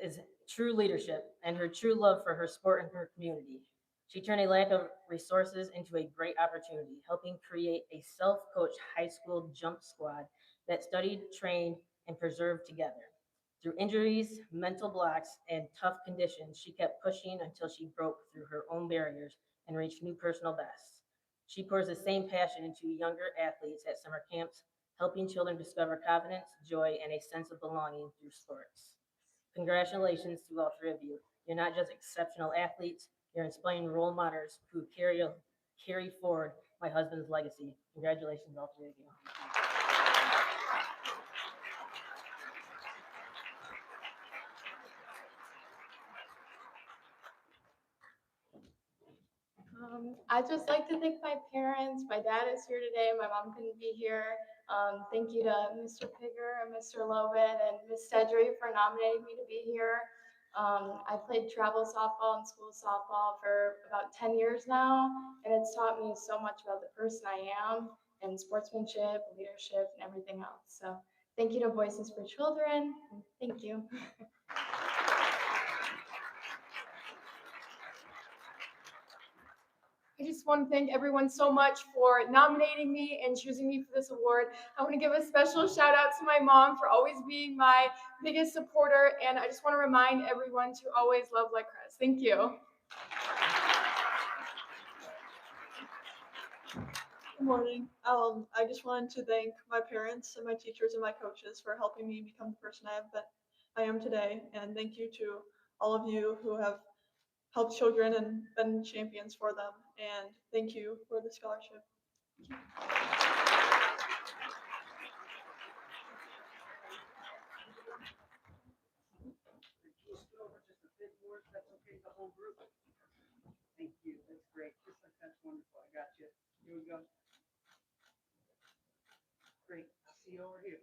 is true leadership and her true love for her sport and her community. She turned a lack of resources into a great opportunity, helping create a self-coached high school jump squad that studied, trained, and preserved together. Through injuries, mental blocks, and tough conditions, she kept pushing until she broke through her own barriers and reached new personal bests. She pours the same passion into younger athletes at summer camps, helping children discover confidence, joy, and a sense of belonging through sports. Congratulations to all three of you. You're not just exceptional athletes, you're inspiring role models who carry forward my husband's legacy. Congratulations, all three of you. I'd just like to thank my parents. My dad is here today. My mom couldn't be here. Thank you to Mr. Pigger and Mr. Loven and Ms. Sedry for nominating me to be here. I played travel softball and school softball for about 10 years now, and it's taught me so much about the person I am and sportsmanship, leadership, and everything else. So thank you to Voices for Children. Thank you. I just want to thank everyone so much for nominating me and choosing me for this award. I want to give a special shout out to my mom for always being my biggest supporter. And I just want to remind everyone to always love like Cress. Thank you. Good morning. I just wanted to thank my parents and my teachers and my coaches for helping me become the person I am today. And thank you to all of you who have helped children and been champions for them. And thank you for the scholarship. That's okay, the whole group. Thank you, that's great. That's wonderful, I got you. Here we go. Great, I'll see you over here.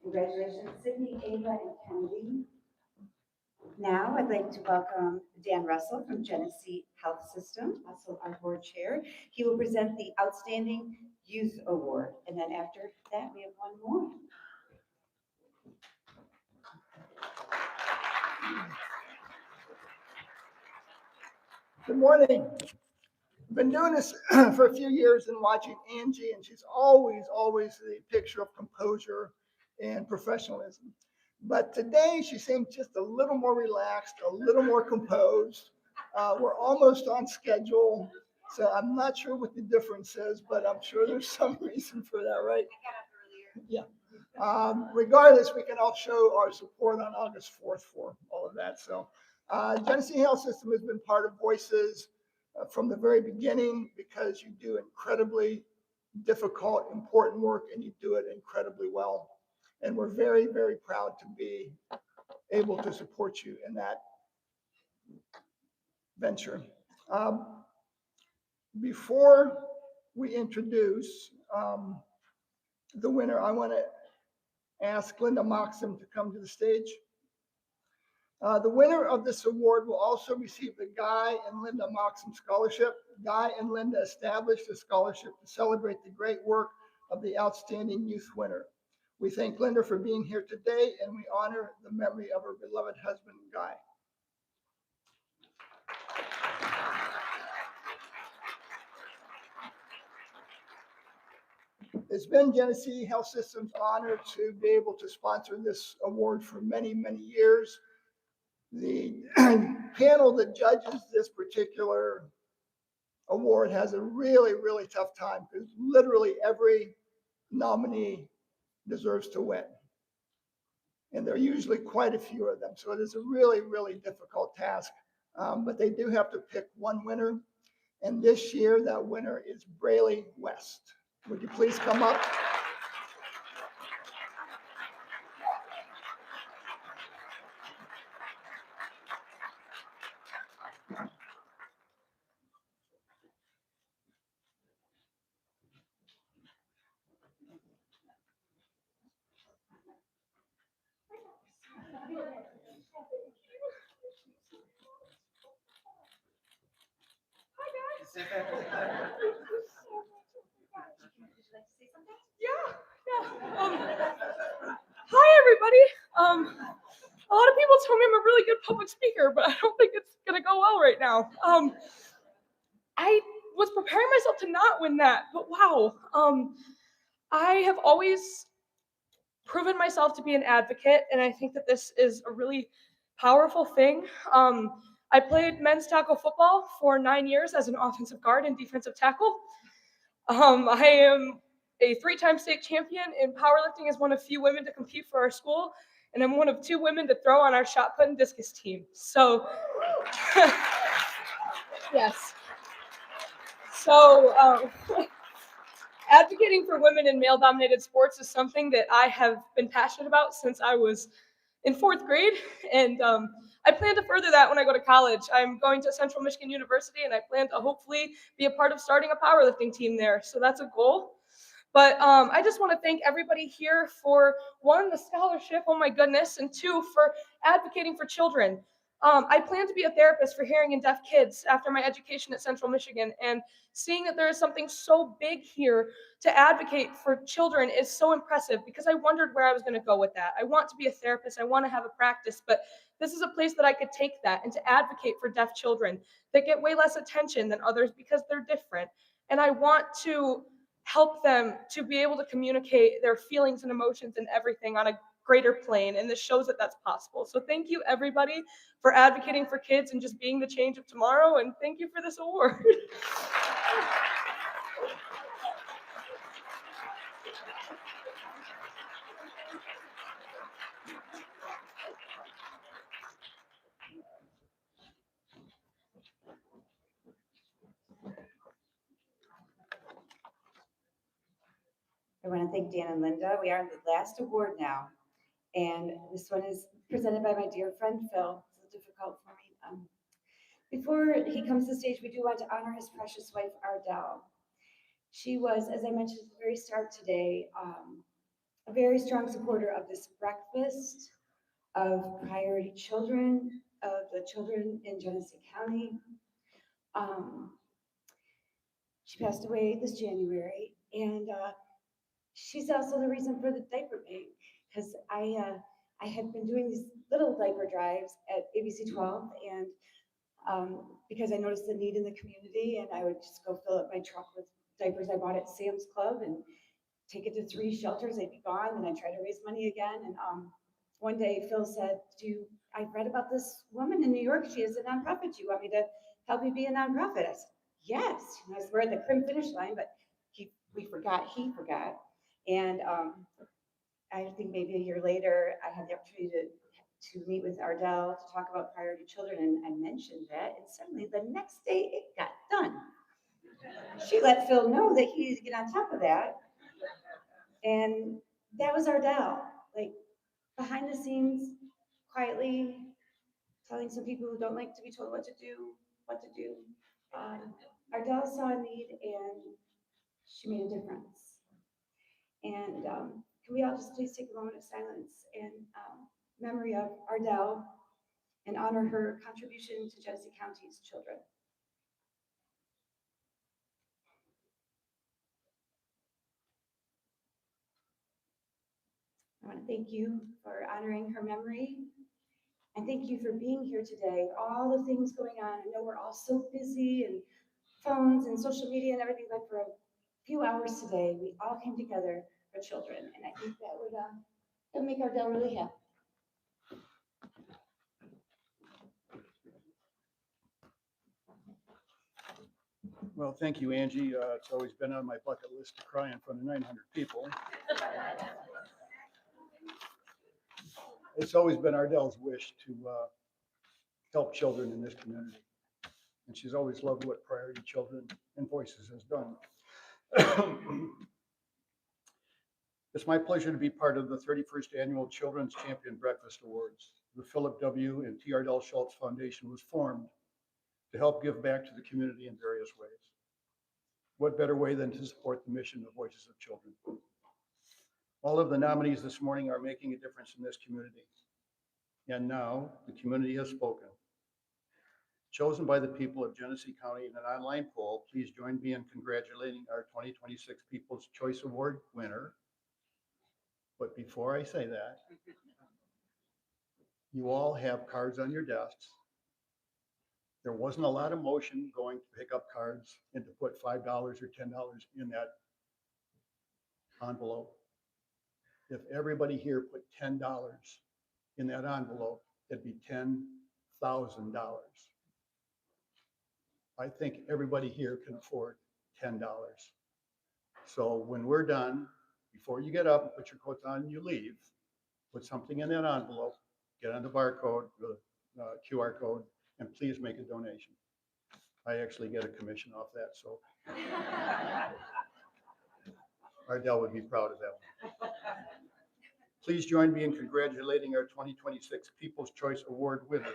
Congratulations, Sydney, Ava, and Kennedy. Now I'd like to welcome Dan Russell from Genesee Health System, also our board chair. He will present the Outstanding Youth Award. And then after that, we have one more. Good morning. I've been doing this for a few years and watching Angie, and she's always the picture of composure and professionalism. But today she seemed just a little more relaxed, a little more composed. We're almost on schedule, so I'm not sure what the difference is, but I'm sure there's some reason for that, right? Yeah. Regardless, we can all show our support on August 4th for all of that. So Genesee Health System has been part of Voices from the very beginning because you do incredibly difficult, important work and you do it incredibly well. And we're very, very proud to be able to support you in that venture. Before we introduce the winner, I want to ask Linda Moxham to come to the stage. The winner of this award will also receive the Guy and Linda Moxham Scholarship. Guy and Linda established a scholarship to celebrate the great work of the outstanding youth winner. We thank Linda for being here today, and we honor the memory of her beloved husband, Guy. It's been Genesee Health System's honor to be able to sponsor this award for many, many years. The panel that judges this particular award has a really, really tough time because literally every nominee deserves to win. And there are usually quite a few of them. So it is a really, really difficult task. But they do have to pick one winner. And this year, that winner is Brayley West. Would you please come up? Hi, everybody. A lot of people tell me I'm a really good public speaker, but I don't think it's gonna go well right now. I was preparing myself to not win that, but wow. I have always proven myself to be an advocate, and I think that this is a really powerful thing. I played men's tackle football for 9 years as an offensive guard and defensive tackle. I am a 3-time state champion in powerlifting as one of few women to compete for our school, and I'm one of 2 women to throw on our shot put and discus team. So, yes. So, advocating for women in male-dominated sports is something that I have been passionate about since I was in 4th grade, and I plan to further that when I go to college. I'm going to Central Michigan University, and I plan to hopefully be a part of starting a powerlifting team there, so that's a goal. But I just want to thank everybody here for, 1, the scholarship, oh my goodness, and 2, for advocating for children. I plan to be a therapist for hearing and deaf kids after my education at Central Michigan, and seeing that there is something so big here to advocate for children is so impressive, because I wondered where I was going to go with that. I want to be a therapist, I want to have a practice, but this is a place that I could take that and to advocate for deaf children that get way less attention than others because they're different. And I want to help them to be able to communicate their feelings and emotions and everything on a greater plane, and this shows that that's possible. So thank you, everybody, for advocating for kids and just being the change of tomorrow, and thank you for this award. I want to thank Dan and Linda. We are on the last award now. And this one is presented by my dear friend Phil. It's difficult for me. Before he comes to the stage, we do want to honor his precious wife, Ardell. She was, as I mentioned at the very start today, a very strong supporter of this breakfast, of priority children, of the children in Genesee County. She passed away this January, and she's also the reason for the diaper bank, because I had been doing these little diaper drives at ABC 12, and because I noticed the need in the community, and I would just go fill up my truck with diapers I bought at Sam's Club and take it to 3 shelters. They'd be gone, and I'd try to raise money again. And one day Phil said, I read about this woman in New York. She has a nonprofit. Do you want me to help you be a nonprofit? I said, yes. And I was, we're at the crim finish line, but he forgot. And I think maybe a year later, I had the opportunity to meet with Ardell to talk about priority children, and I mentioned that, and suddenly the next day it got done. She let Phil know that he needed to get on top of that, and that was Ardell, like behind the scenes, quietly telling some people who don't like to be told what to do. Ardell saw a need, and she made a difference. And can we all just please take a moment of silence in memory of Ardell and honor her contribution to Genesee County's children. I want to thank you for honoring her memory, and thank you for being here today. All the things going on, I know we're all so busy, and phones and social media and everything, but for a few hours today, we all came together for children, and I think that would make Ardell really happy. Well, thank you, Angie. It's always been on my bucket list to cry in front of 900 people. It's always been Ardell's wish to help children in this community. And she's always loved what Priority Children and Voices has done. It's my pleasure to be part of the 31st Annual Children's Champion Breakfast Awards. The Philip W. and T.R. Del Schultz Foundation was formed to help give back to the community in various ways. What better way than to support the mission of Voices of Children? All of the nominees this morning are making a difference in this community. And now the community has spoken. Chosen by the people of Genesee County in an online poll, please join me in congratulating our 2026 People's Choice Award winner. But before I say that, you all have cards on your desks. There wasn't a lot of motion going to pick up cards and to put $5 or $10 in that envelope. If everybody here put $10 in that envelope, it'd be $10,000. I think everybody here can afford $10. So when we're done, before you get up and put your coats on and you leave, put something in that envelope, get on the barcode, the QR code, and please make a donation. I actually get a commission off that, so Ardell would be proud of that one. Please join me in congratulating our 2026 People's Choice Award winner,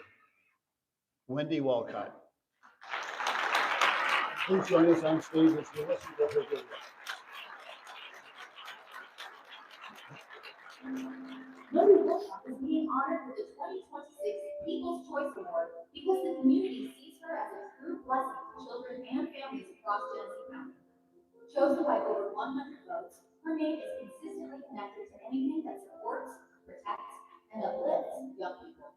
Wendy Walcott. Please join us on stage as we listen to her video. Wendy Wilcox is being honored with the 2026 People's Choice Award because the community sees her as a true blessing to children and families across Genesee County. Chosen by over 100 votes, her name is consistently connected to anything that supports, protects, and uplifts young people.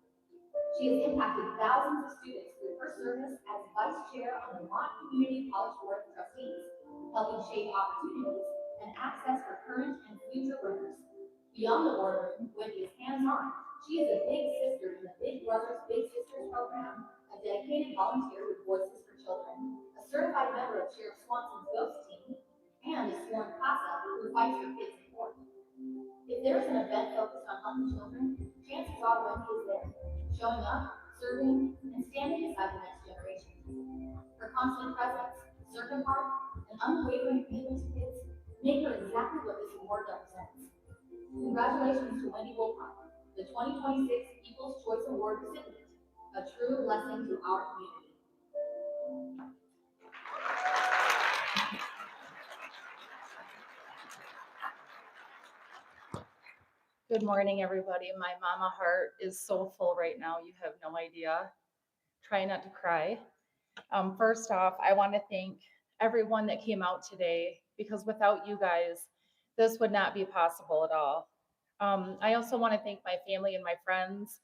She has impacted thousands of students through her service as vice chair on the Mott Community College Board of Trustees, helping shape opportunities and access for current and future learners. Beyond the boardroom, Wendy is hands-on. She is a big sister in the Big Brothers Big Sisters program, a dedicated volunteer with Voices for Children, a certified member of Sheriff Swanson's Ghost Team, and a sworn CASA who fights for kids in court. If there's an event focused on helping children, chances are Wendy is there, showing up, serving, and standing beside the next generation. Her constant presence, servant heart, and unwavering commitment to kids make her exactly what this award represents. Congratulations to Wendy Wilcox, the 2026 People's Choice Award recipient, a true blessing to our community. Good morning, everybody. My mama heart is so full right now. You have no idea. Try not to cry. First off, I want to thank everyone that came out today because without you guys, this would not be possible at all. I also want to thank my family and my friends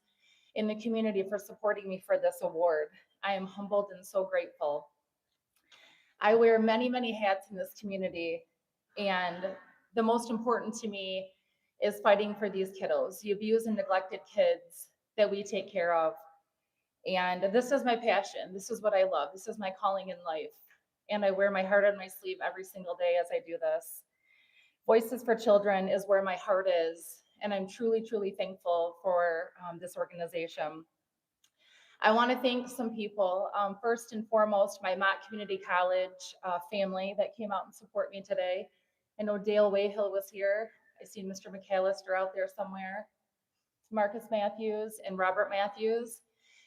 in the community for supporting me for this award. I am humbled and so grateful. I wear many, many hats in this community, and the most important to me is fighting for these kiddos, the abused and neglected kids that we take care of. And this is my passion. This is what I love. This is my calling in life. And I wear my heart on my sleeve every single day as I do this. Voices for Children is where my heart is. And I'm truly, truly thankful for this organization. I want to thank some people. First and foremost, my Mott Community College family that came out and support me today. I know Dale Wayhill was here. I see Mr. McAllister out there somewhere. Marcus Matthews and Robert Matthews.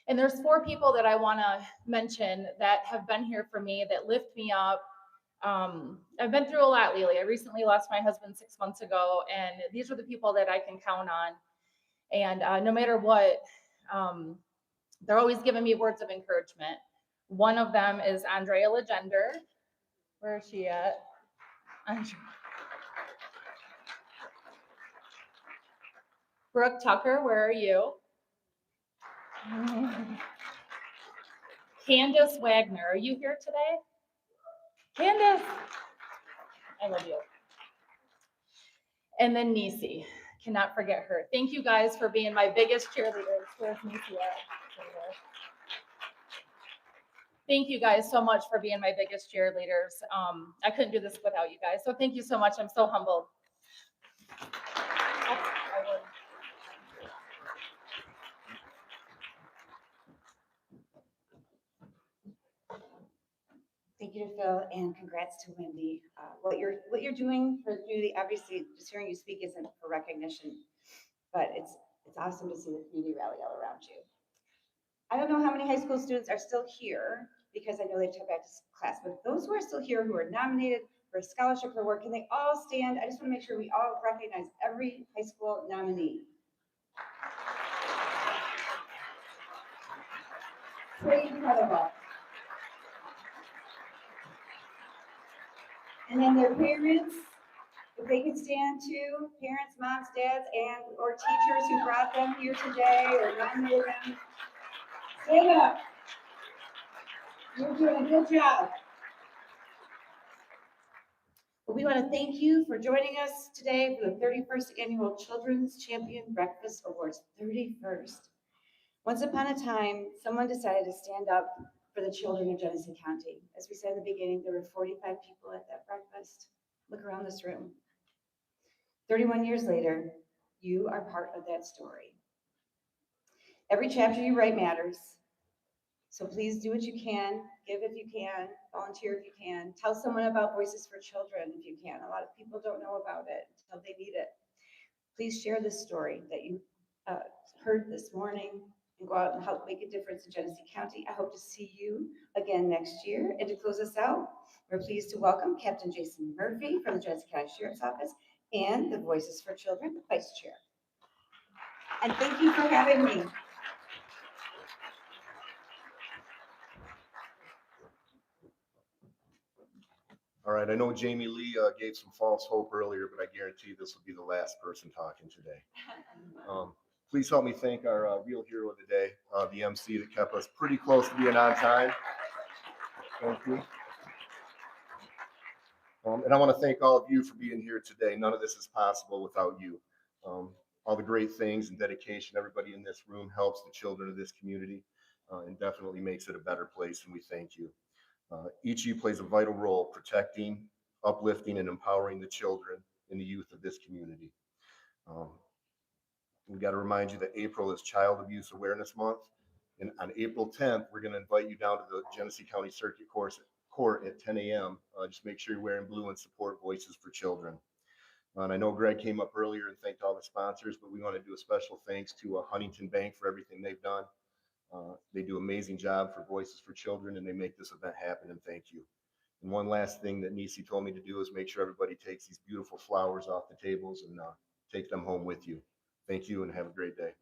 And there's 4 people that I want to mention that have been here for me, that lift me up. I've been through a lot lately. I recently lost my husband 6 months ago, and these are the people that I can count on. And no matter what, they're always giving me words of encouragement. One of them is Andrea Legender. Where is she at? Brooke Tucker, where are you? Candace Wagner, are you here today? Candace, I love you. And then Nisi, cannot forget her. Thank you guys for being my biggest cheerleaders. Where's Nisi at? Thank you guys so much for being my biggest cheerleaders. I couldn't do this without you guys. So thank you so much. I'm so humbled. Thank Thank you to Phil, and congrats to Wendy. What you're doing for the community, obviously, just hearing you speak isn't for recognition, but it's awesome to see the community rally all around you. I don't know how many high school students are still here because I know they took back to class, but those who are still here who are nominated for a scholarship for work, can they all stand? I just want to make sure we all recognize every high school nominee. Pretty incredible. And then their parents, if they could stand too, parents, moms, dads, and or teachers who brought them here today or nominated them. Stand up. You're doing a good job. Well, we want to thank you for joining us today for the 31st Annual Children's Champion Breakfast Awards. 31st. Once upon a time, someone decided to stand up for the children of Genesee County. As we said in the beginning, there were 45 people at that breakfast. Look around this room. 31 years later, you are part of that story. Every chapter you write matters. So please do what you can, give if you can, volunteer if you can, tell someone about Voices for Children if you can. A lot of people don't know about it until they need it. Please share this story that you heard this morning and go out and help make a difference in Genesee County. I hope to see you again next year. And to close us out, we're pleased to welcome Captain Jason Murphy from the Genesee County Sheriff's Office and the Voices for Children Vice Chair. And thank you for having me. All right, I know Jamie Lee gave some false hope earlier, but I guarantee this will be the last person talking today. Please help me thank our real hero of the day, the MC that kept us pretty close to being on time. Thank you. And I want to thank all of you for being here today. None of this is possible without you. All the great things and dedication, everybody in this room helps the children of this community and definitely makes it a better place, and we thank you. Each of you plays a vital role protecting, uplifting, and empowering the children and the youth of this community. We got to remind you that April is Child Abuse Awareness Month. And on April 10th, we're going to invite you down to the Genesee County Circuit Court at 10 a.m. Just make sure you're wearing blue and support Voices for Children. And I know Greg came up earlier and thanked all the sponsors, but we want to do a special thanks to Huntington Bank for everything they've done. They do an amazing job for Voices for Children, and they make this event happen, and thank you. And one last thing that Nisi told me to do is make sure everybody takes these beautiful flowers off the tables and take them home with you. Thank you, and have a great day.